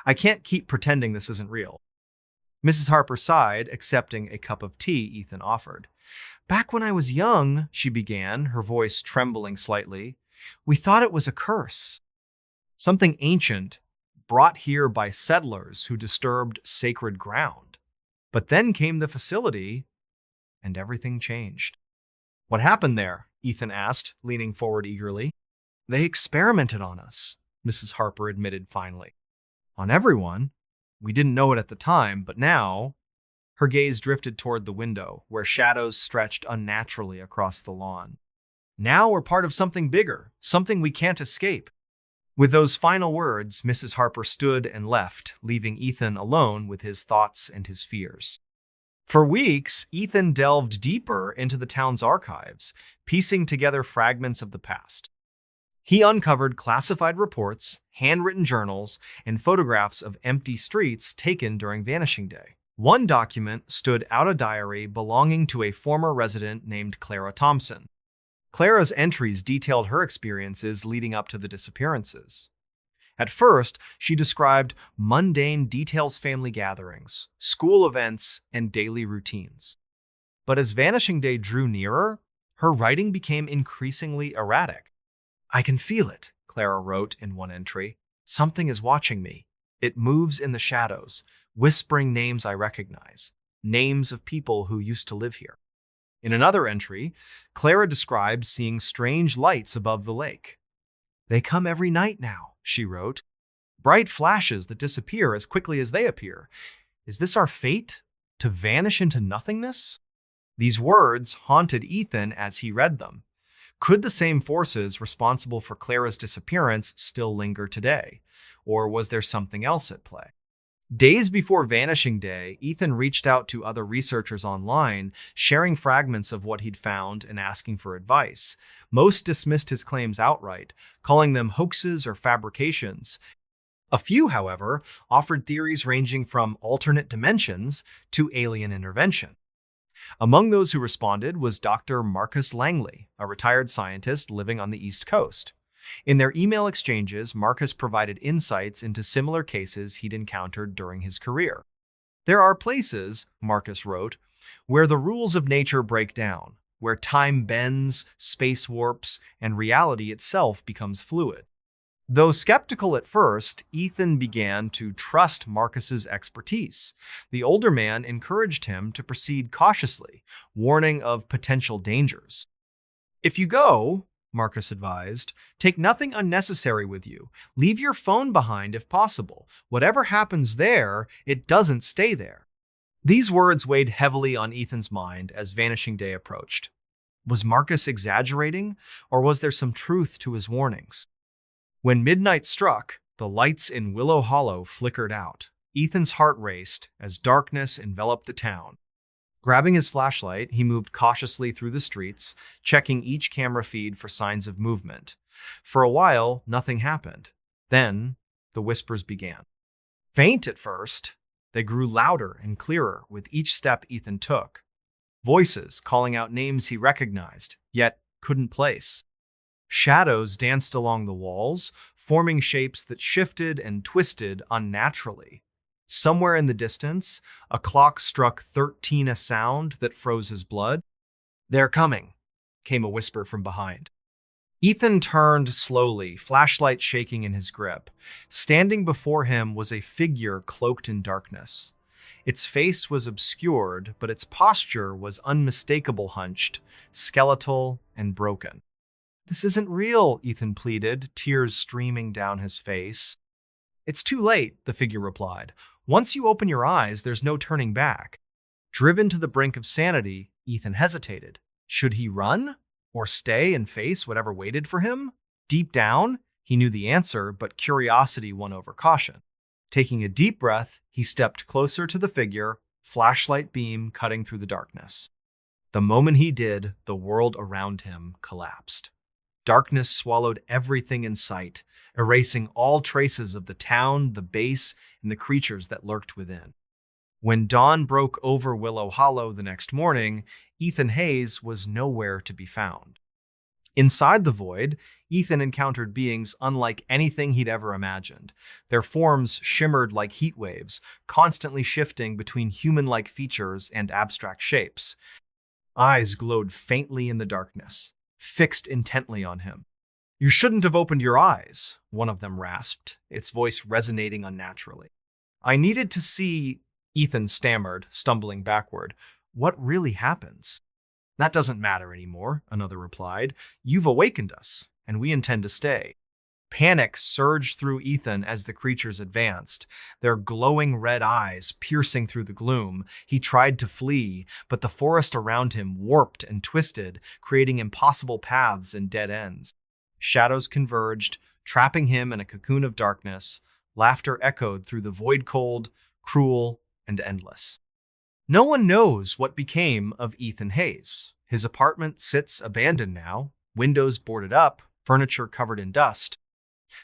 "I can't keep pretending this isn't real." Mrs. Harper sighed, accepting a cup of tea Ethan offered. "Back when I was young," she began, her voice trembling slightly, "we thought it was a curse. something ancient brought here by settlers who disturbed sacred ground. But then came the facility, and everything changed. What happened there? Ethan asked, leaning forward eagerly. They experimented on us, Mrs. Harper admitted finally. On everyone? We didn't know it at the time, but now... Her gaze drifted toward the window, where shadows stretched unnaturally across the lawn. Now we're part of something bigger, something we can't escape. With those final words, Mrs. Harper stood and left, leaving Ethan alone with his thoughts and his fears. For weeks, Ethan delved deeper into the town's archives, piecing together fragments of the past. He uncovered classified reports, handwritten journals, and photographs of empty streets taken during Vanishing Day. One document stood out a diary belonging to a former resident named Clara Thompson. Clara's entries detailed her experiences leading up to the disappearances. At first, she described mundane details, family gatherings, school events, and daily routines. But as Vanishing Day drew nearer, her writing became increasingly erratic. I can feel it, Clara wrote in one entry. Something is watching me. It moves in the shadows, whispering names I recognize, names of people who used to live here. In another entry, Clara described seeing strange lights above the lake. They come every night now, she wrote. Bright flashes that disappear as quickly as they appear. Is this our fate? To vanish into nothingness? These words haunted Ethan as he read them. Could the same forces responsible for Clara's disappearance still linger today? Or was there something else at play? Days before Vanishing Day, Ethan reached out to other researchers online, sharing fragments of what he'd found and asking for advice. Most dismissed his claims outright, calling them hoaxes or fabrications. A few, however, offered theories ranging from alternate dimensions to alien intervention. Among those who responded was Dr. Marcus Langley, a retired scientist living on the East Coast. In their email exchanges, Marcus provided insights into similar cases he'd encountered during his career. There are places, Marcus wrote, where the rules of nature break down, where time bends, space warps, and reality itself becomes fluid. Though skeptical at first, Ethan began to trust Marcus's expertise. The older man encouraged him to proceed cautiously, warning of potential dangers. If you go, Marcus advised, take nothing unnecessary with you. Leave your phone behind if possible. Whatever happens there, it doesn't stay there. These words weighed heavily on Ethan's mind as Vanishing Day approached. Was Marcus exaggerating, or was there some truth to his warnings? When midnight struck, the lights in Willow Hollow flickered out. Ethan's heart raced as darkness enveloped the town. Grabbing his flashlight, he moved cautiously through the streets, checking each camera feed for signs of movement. For a while, nothing happened. Then, the whispers began. Faint at first, they grew louder and clearer with each step Ethan took. Voices calling out names he recognized, yet couldn't place. Shadows danced along the walls, forming shapes that shifted and twisted unnaturally. Somewhere in the distance, a clock struck 13, a sound that froze his blood. They're coming, came a whisper from behind. Ethan turned slowly, flashlight shaking in his grip. Standing before him was a figure cloaked in darkness. Its face was obscured, but its posture was unmistakable, hunched, skeletal, and broken. This isn't real, Ethan pleaded, tears streaming down his face. It's too late, the figure replied. Once you open your eyes, there's no turning back. Driven to the brink of sanity, Ethan hesitated. Should he run? Or stay and face whatever waited for him? Deep down, he knew the answer, but curiosity won over caution. Taking a deep breath, he stepped closer to the figure, flashlight beam cutting through the darkness. The moment he did, the world around him collapsed. Darkness swallowed everything in sight, erasing all traces of the town, the base, and the creatures that lurked within. When dawn broke over Willow Hollow the next morning, Ethan Hayes was nowhere to be found. Inside the void, Ethan encountered beings unlike anything he'd ever imagined. Their forms shimmered like heat waves, constantly shifting between human-like features and abstract shapes. Eyes glowed faintly in the darkness, fixed intently on him. You shouldn't have opened your eyes, one of them rasped, its voice resonating unnaturally. I needed to see, Ethan stammered, stumbling backward. What really happens? That doesn't matter anymore, another replied. You've awakened us, and we intend to stay. Panic surged through Ethan as the creatures advanced, their glowing red eyes piercing through the gloom. He tried to flee, but the forest around him warped and twisted, creating impossible paths and dead ends. Shadows converged, trapping him in a cocoon of darkness. Laughter echoed through the void cold, cruel, and endless. No one knows what became of Ethan Hayes. His apartment sits abandoned now, windows boarded up, furniture covered in dust.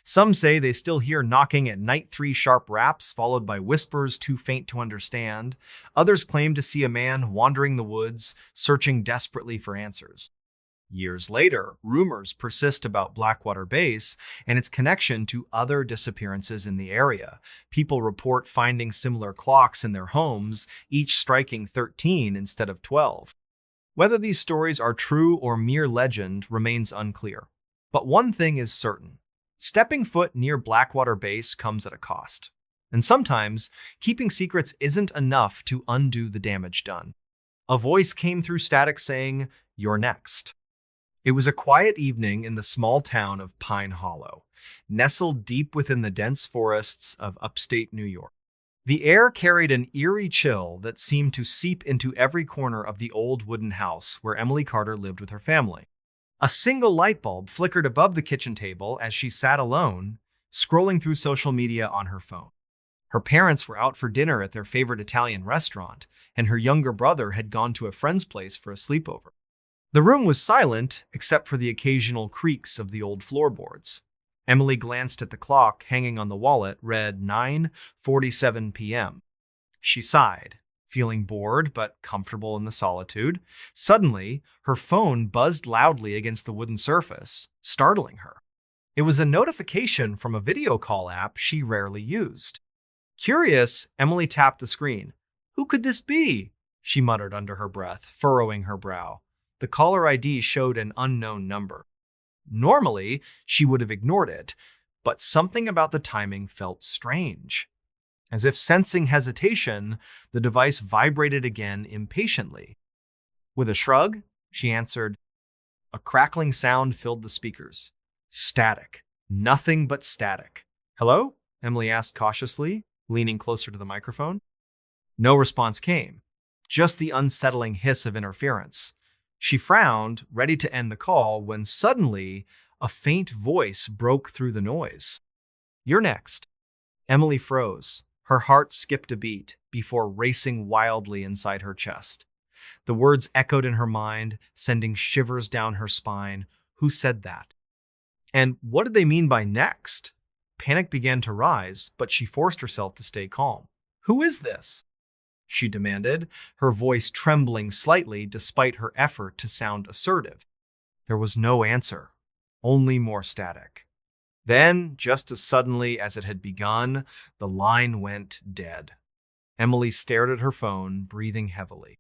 Some say they still hear knocking at night, 3 sharp raps, followed by whispers too faint to understand. Others claim to see a man wandering the woods, searching desperately for answers. Years later, rumors persist about Blackwater Base and its connection to other disappearances in the area. People report finding similar clocks in their homes, each striking 13 instead of 12. Whether these stories are true or mere legend remains unclear. But one thing is certain. Stepping foot near Blackwater Base comes at a cost. And sometimes, keeping secrets isn't enough to undo the damage done. A voice came through static saying, "You're next." It was a quiet evening in the small town of Pine Hollow, nestled deep within the dense forests of upstate New York. The air carried an eerie chill that seemed to seep into every corner of the old wooden house where Emily Carter lived with her family. A single light bulb flickered above the kitchen table as she sat alone, scrolling through social media on her phone. Her parents were out for dinner at their favorite Italian restaurant, and her younger brother had gone to a friend's place for a sleepover. The room was silent, except for the occasional creaks of the old floorboards. Emily glanced at the clock hanging on the wall. It read 9:47 p.m. She sighed, feeling bored but comfortable in the solitude. Suddenly, her phone buzzed loudly against the wooden surface, startling her. It was a notification from a video call app she rarely used. Curious, Emily tapped the screen. "Who could this be?" she muttered under her breath, furrowing her brow. The caller ID showed an unknown number. Normally, she would have ignored it, but something about the timing felt strange. As if sensing hesitation, the device vibrated again impatiently. With a shrug, she answered. A crackling sound filled the speakers. Static. Nothing but static. "Hello?" Emily asked cautiously, leaning closer to the microphone. No response came, just the unsettling hiss of interference. She frowned, ready to end the call, when suddenly a faint voice broke through the noise. "You're next." Emily froze. Her heart skipped a beat before racing wildly inside her chest. The words echoed in her mind, sending shivers down her spine. Who said that? And what did they mean by next? Panic began to rise, but she forced herself to stay calm. "Who is this?" she demanded, her voice trembling slightly despite her effort to sound assertive. There was no answer, only more static. Then, just as suddenly as it had begun, the line went dead. Emily stared at her phone, breathing heavily.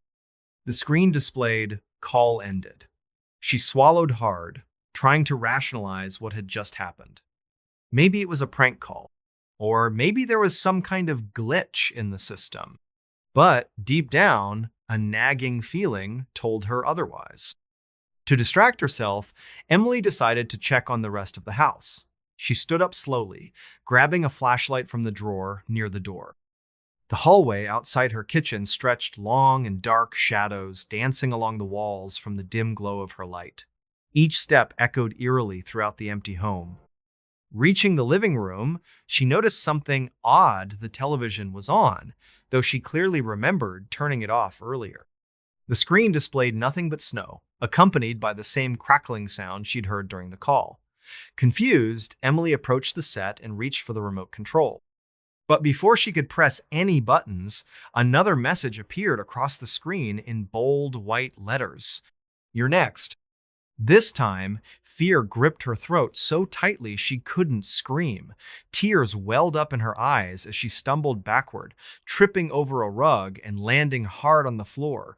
The screen displayed, "Call ended." She swallowed hard, trying to rationalize what had just happened. Maybe it was a prank call, or maybe there was some kind of glitch in the system. But deep down, a nagging feeling told her otherwise. To distract herself, Emily decided to check on the rest of the house. She stood up slowly, grabbing a flashlight from the drawer near the door. The hallway outside her kitchen stretched long and dark shadows dancing along the walls from the dim glow of her light. Each step echoed eerily throughout the empty home. Reaching the living room, she noticed something odd. The television was on, though she clearly remembered turning it off earlier. The screen displayed nothing but snow, accompanied by the same crackling sound she'd heard during the call. Confused, Emily approached the set and reached for the remote control. But before she could press any buttons, another message appeared across the screen in bold white letters. "You're next." This time, fear gripped her throat so tightly she couldn't scream. Tears welled up in her eyes as she stumbled backward, tripping over a rug and landing hard on the floor.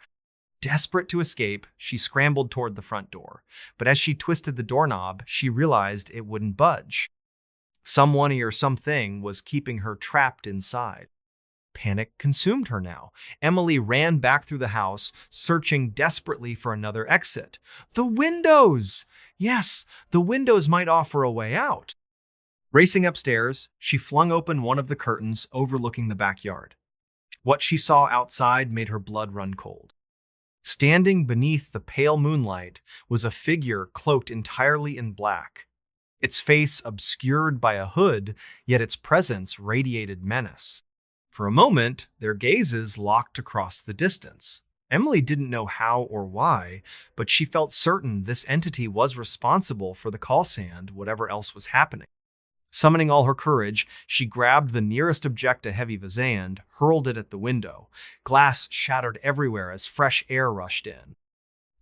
Desperate to escape, she scrambled toward the front door, but as she twisted the doorknob, she realized it wouldn't budge. Someone or something was keeping her trapped inside. Panic consumed her now. Emily ran back through the house, searching desperately for another exit. The windows! Yes, the windows might offer a way out. Racing upstairs, she flung open one of the curtains overlooking the backyard. What she saw outside made her blood run cold. Standing beneath the pale moonlight was a figure cloaked entirely in black. Its face obscured by a hood, yet its presence radiated menace. For a moment, their gazes locked across the distance. Emily didn't know how or why, but she felt certain this entity was responsible for the call sand, whatever else was happening. Summoning all her courage, she grabbed the nearest object, a heavy vase, and hurled it at the window. Glass shattered everywhere as fresh air rushed in.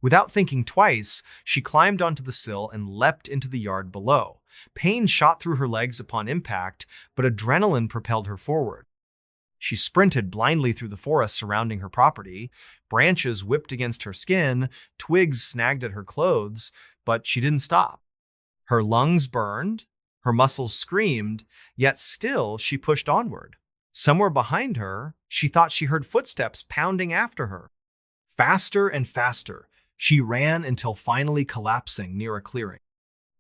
Without thinking twice, she climbed onto the sill and leapt into the yard below. Pain shot through her legs upon impact, but adrenaline propelled her forward. She sprinted blindly through the forest surrounding her property. Branches whipped against her skin, twigs snagged at her clothes, but she didn't stop. Her lungs burned, her muscles screamed, yet still she pushed onward. Somewhere behind her, she thought she heard footsteps pounding after her. Faster and faster, she ran until finally collapsing near a clearing.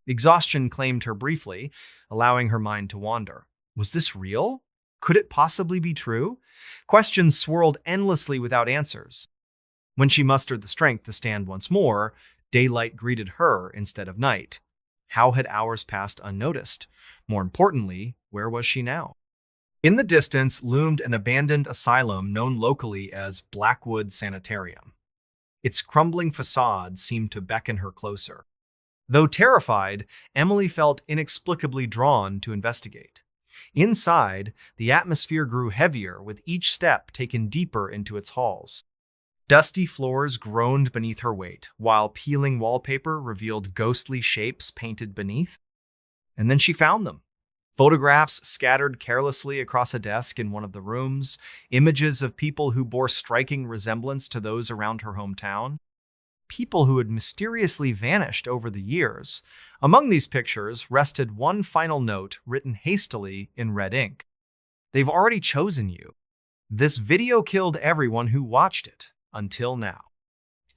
Exhaustion claimed her briefly, allowing her mind to wander. Was this real? Could it possibly be true? Questions swirled endlessly without answers. When she mustered the strength to stand once more, daylight greeted her instead of night. How had hours passed unnoticed? More importantly, where was she now? In the distance loomed an abandoned asylum known locally as Blackwood Sanitarium. Its crumbling facade seemed to beckon her closer. Though terrified, Emily felt inexplicably drawn to investigate. Inside, the atmosphere grew heavier with each step taken deeper into its halls. Dusty floors groaned beneath her weight, while peeling wallpaper revealed ghostly shapes painted beneath. And then she found them. Photographs scattered carelessly across a desk in one of the rooms, images of people who bore striking resemblance to those around her hometown. People who had mysteriously vanished over the years. Among these pictures rested one final note written hastily in red ink. They've already chosen you. This video killed everyone who watched it, until now.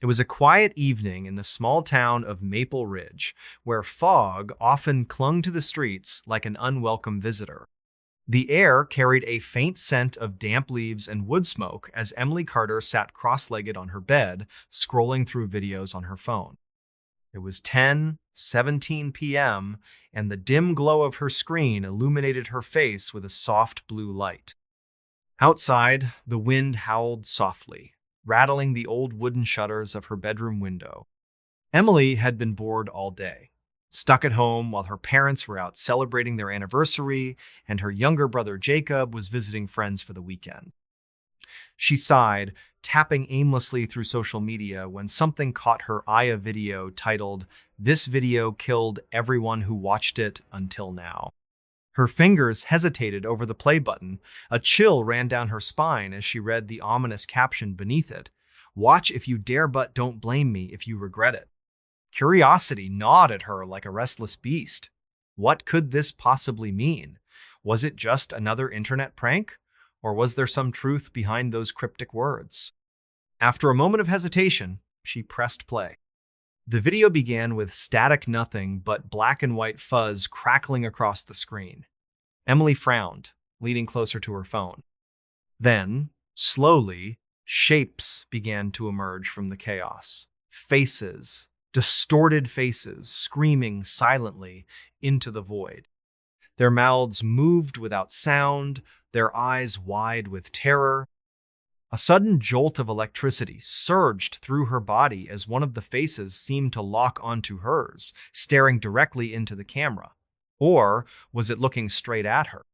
It was a quiet evening in the small town of Maple Ridge, where fog often clung to the streets like an unwelcome visitor. The air carried a faint scent of damp leaves and wood smoke as Emily Carter sat cross-legged on her bed, scrolling through videos on her phone. It was 10:17 p.m., and the dim glow of her screen illuminated her face with a soft blue light. Outside, the wind howled softly, rattling the old wooden shutters of her bedroom window. Emily had been bored all day, stuck at home while her parents were out celebrating their anniversary and her younger brother Jacob was visiting friends for the weekend. She sighed, tapping aimlessly through social media when something caught her eye, a video titled, "This video killed everyone who watched it until now." Her fingers hesitated over the play button. A chill ran down her spine as she read the ominous caption beneath it. "Watch if you dare, but don't blame me if you regret it." Curiosity gnawed at her like a restless beast. What could this possibly mean? Was it just another internet prank? Or was there some truth behind those cryptic words? After a moment of hesitation, she pressed play. The video began with static nothing but black and white fuzz crackling across the screen. Emily frowned, leaning closer to her phone. Then, slowly, shapes began to emerge from the chaos. Faces, distorted faces, screaming silently into the void. Their mouths moved without sound, their eyes wide with terror. A sudden jolt of electricity surged through her body as one of the faces seemed to lock onto hers, staring directly into the camera. Or was it looking straight at her?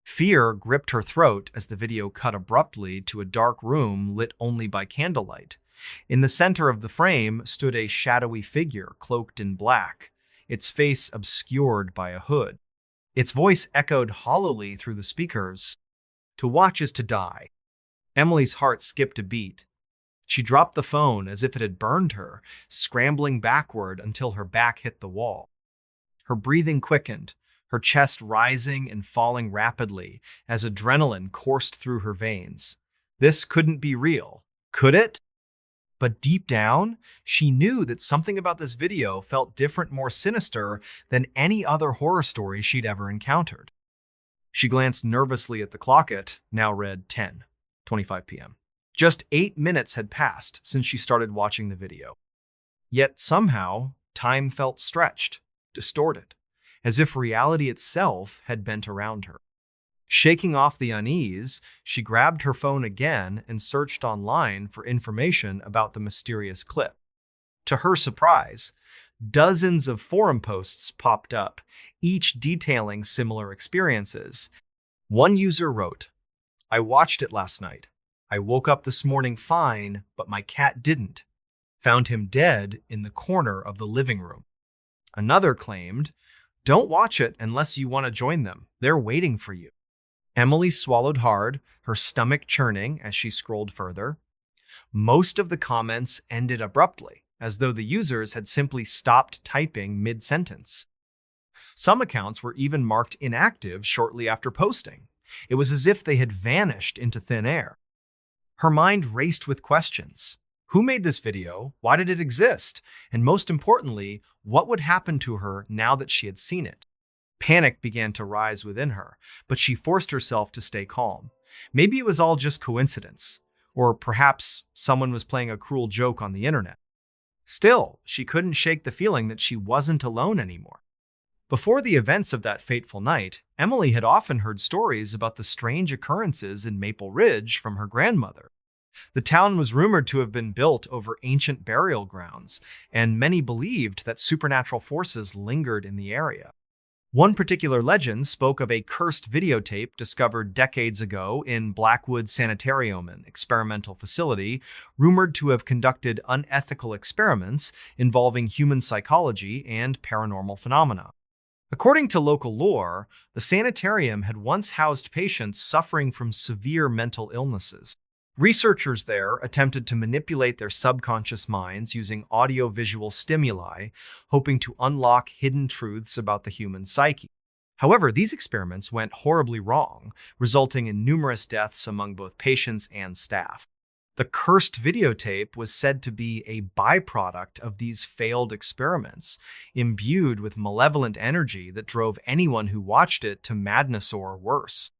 Fear gripped her throat as the video cut abruptly to a dark room lit only by candlelight. In the center of the frame stood a shadowy figure cloaked in black, its face obscured by a hood. Its voice echoed hollowly through the speakers. "To watch is to die." Emily's heart skipped a beat. She dropped the phone as if it had burned her, scrambling backward until her back hit the wall. Her breathing quickened, her chest rising and falling rapidly as adrenaline coursed through her veins. This couldn't be real, could it? But deep down, she knew that something about this video felt different, more sinister than any other horror story she'd ever encountered. She glanced nervously at the clock. It now read 10:25 p.m. Just 8 minutes had passed since she started watching the video. Yet somehow, time felt stretched, distorted, as if reality itself had bent around her. Shaking off the unease, she grabbed her phone again and searched online for information about the mysterious clip. To her surprise, dozens of forum posts popped up, each detailing similar experiences. One user wrote, "I watched it last night. I woke up this morning fine, but my cat didn't. Found him dead in the corner of the living room." Another claimed, "Don't watch it unless you want to join them. They're waiting for you." Emily swallowed hard, her stomach churning as she scrolled further. Most of the comments ended abruptly, as though the users had simply stopped typing mid-sentence. Some accounts were even marked inactive shortly after posting. It was as if they had vanished into thin air. Her mind raced with questions. Who made this video? Why did it exist? And most importantly, what would happen to her now that she had seen it? Panic began to rise within her, but she forced herself to stay calm. Maybe it was all just coincidence, or perhaps someone was playing a cruel joke on the internet. Still, she couldn't shake the feeling that she wasn't alone anymore. Before the events of that fateful night, Emily had often heard stories about the strange occurrences in Maple Ridge from her grandmother. The town was rumored to have been built over ancient burial grounds, and many believed that supernatural forces lingered in the area. One particular legend spoke of a cursed videotape discovered decades ago in Blackwood Sanitarium, an experimental facility rumored to have conducted unethical experiments involving human psychology and paranormal phenomena. According to local lore, the sanitarium had once housed patients suffering from severe mental illnesses. Researchers there attempted to manipulate their subconscious minds using audio-visual stimuli, hoping to unlock hidden truths about the human psyche. However, these experiments went horribly wrong, resulting in numerous deaths among both patients and staff. The cursed videotape was said to be a byproduct of these failed experiments, imbued with malevolent energy that drove anyone who watched it to madness or worse.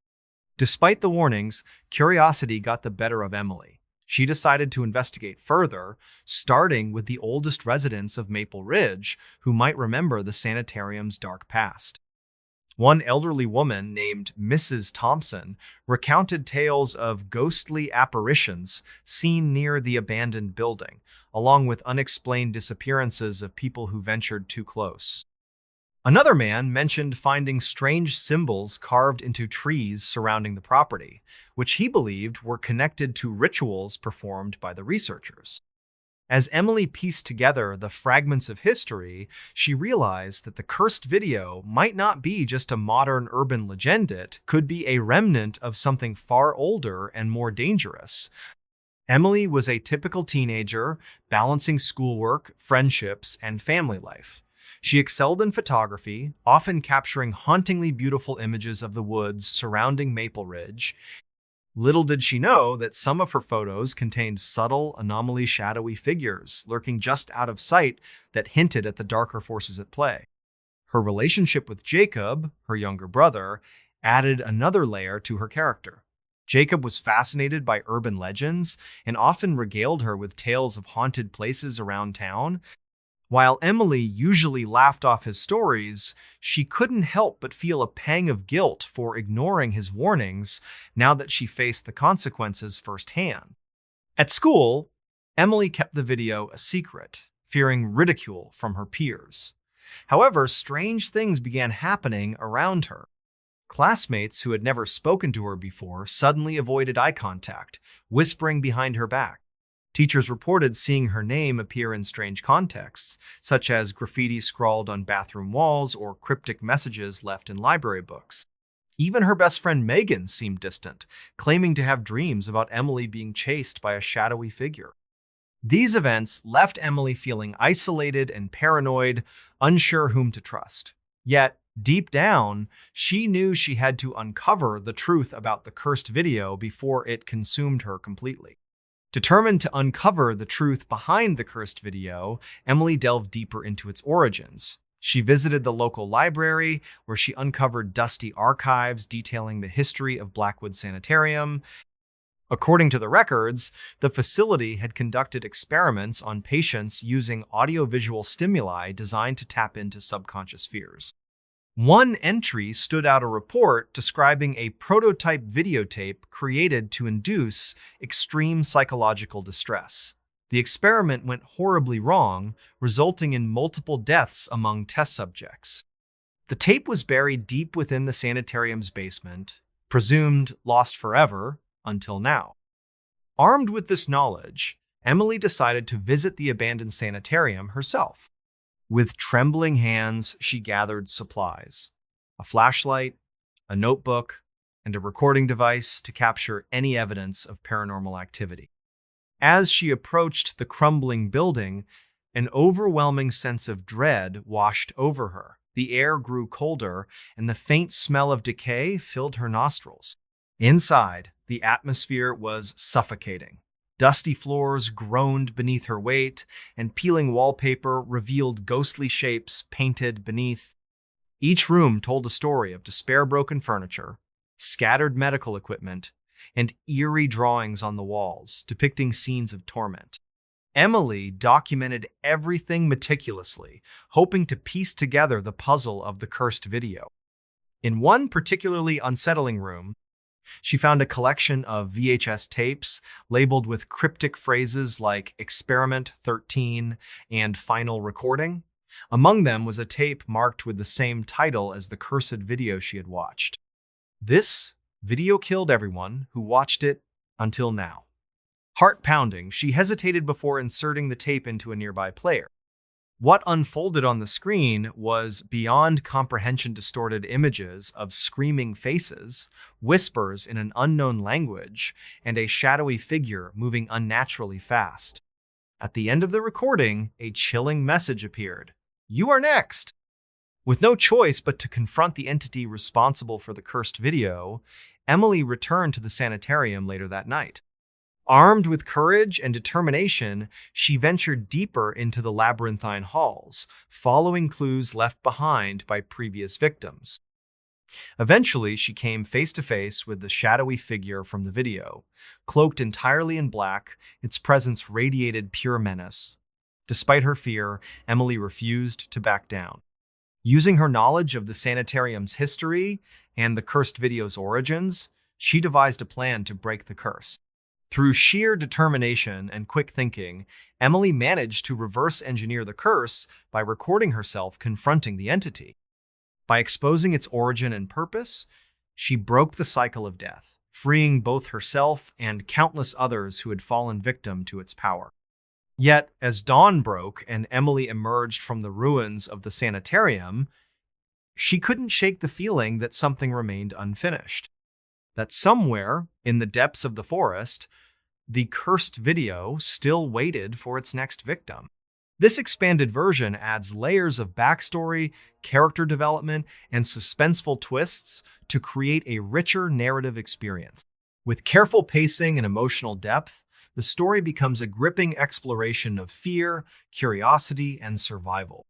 Despite the warnings, curiosity got the better of Emily. She decided to investigate further, starting with the oldest residents of Maple Ridge, who might remember the sanitarium's dark past. One elderly woman named Mrs. Thompson recounted tales of ghostly apparitions seen near the abandoned building, along with unexplained disappearances of people who ventured too close. Another man mentioned finding strange symbols carved into trees surrounding the property, which he believed were connected to rituals performed by the researchers. As Emily pieced together the fragments of history, she realized that the cursed video might not be just a modern urban legend. It could be a remnant of something far older and more dangerous. Emily was a typical teenager, balancing schoolwork, friendships, and family life. She excelled in photography, often capturing hauntingly beautiful images of the woods surrounding Maple Ridge. Little did she know that some of her photos contained subtle, anomaly shadowy figures lurking just out of sight that hinted at the darker forces at play. Her relationship with Jacob, her younger brother, added another layer to her character. Jacob was fascinated by urban legends and often regaled her with tales of haunted places around town. While Emily usually laughed off his stories, she couldn't help but feel a pang of guilt for ignoring his warnings now that she faced the consequences firsthand. At school, Emily kept the video a secret, fearing ridicule from her peers. However, strange things began happening around her. Classmates who had never spoken to her before suddenly avoided eye contact, whispering behind her back. Teachers reported seeing her name appear in strange contexts, such as graffiti scrawled on bathroom walls or cryptic messages left in library books. Even her best friend Megan seemed distant, claiming to have dreams about Emily being chased by a shadowy figure. These events left Emily feeling isolated and paranoid, unsure whom to trust. Yet, deep down, she knew she had to uncover the truth about the cursed video before it consumed her completely. Determined to uncover the truth behind the cursed video, Emily delved deeper into its origins. She visited the local library, where she uncovered dusty archives detailing the history of Blackwood Sanitarium. According to the records, the facility had conducted experiments on patients using audiovisual stimuli designed to tap into subconscious fears. One entry stood out a report describing a prototype videotape created to induce extreme psychological distress. The experiment went horribly wrong, resulting in multiple deaths among test subjects. The tape was buried deep within the sanitarium's basement, presumed lost forever until now. Armed with this knowledge, Emily decided to visit the abandoned sanitarium herself. With trembling hands, she gathered supplies: a flashlight, a notebook, and a recording device to capture any evidence of paranormal activity. As she approached the crumbling building, an overwhelming sense of dread washed over her. The air grew colder, and the faint smell of decay filled her nostrils. Inside, the atmosphere was suffocating. Dusty floors groaned beneath her weight, and peeling wallpaper revealed ghostly shapes painted beneath. Each room told a story of despair-broken furniture, scattered medical equipment, and eerie drawings on the walls depicting scenes of torment. Emily documented everything meticulously, hoping to piece together the puzzle of the cursed video. In one particularly unsettling room, she found a collection of VHS tapes labeled with cryptic phrases like Experiment 13 and Final Recording. Among them was a tape marked with the same title as the cursed video she had watched. This video killed everyone who watched it until now. Heart pounding, she hesitated before inserting the tape into a nearby player. What unfolded on the screen was beyond comprehension distorted images of screaming faces, whispers in an unknown language, and a shadowy figure moving unnaturally fast. At the end of the recording, a chilling message appeared: "You are next!" With no choice but to confront the entity responsible for the cursed video, Emily returned to the sanitarium later that night. Armed with courage and determination, she ventured deeper into the labyrinthine halls, following clues left behind by previous victims. Eventually, she came face to face with the shadowy figure from the video. Cloaked entirely in black, its presence radiated pure menace. Despite her fear, Emily refused to back down. Using her knowledge of the sanitarium's history and the cursed video's origins, she devised a plan to break the curse. Through sheer determination and quick thinking, Emily managed to reverse engineer the curse by recording herself confronting the entity. By exposing its origin and purpose, she broke the cycle of death, freeing both herself and countless others who had fallen victim to its power. Yet, as dawn broke and Emily emerged from the ruins of the sanitarium, she couldn't shake the feeling that something remained unfinished. That somewhere, in the depths of the forest, the cursed video still waited for its next victim. This expanded version adds layers of backstory, character development, and suspenseful twists to create a richer narrative experience. With careful pacing and emotional depth, the story becomes a gripping exploration of fear, curiosity, and survival.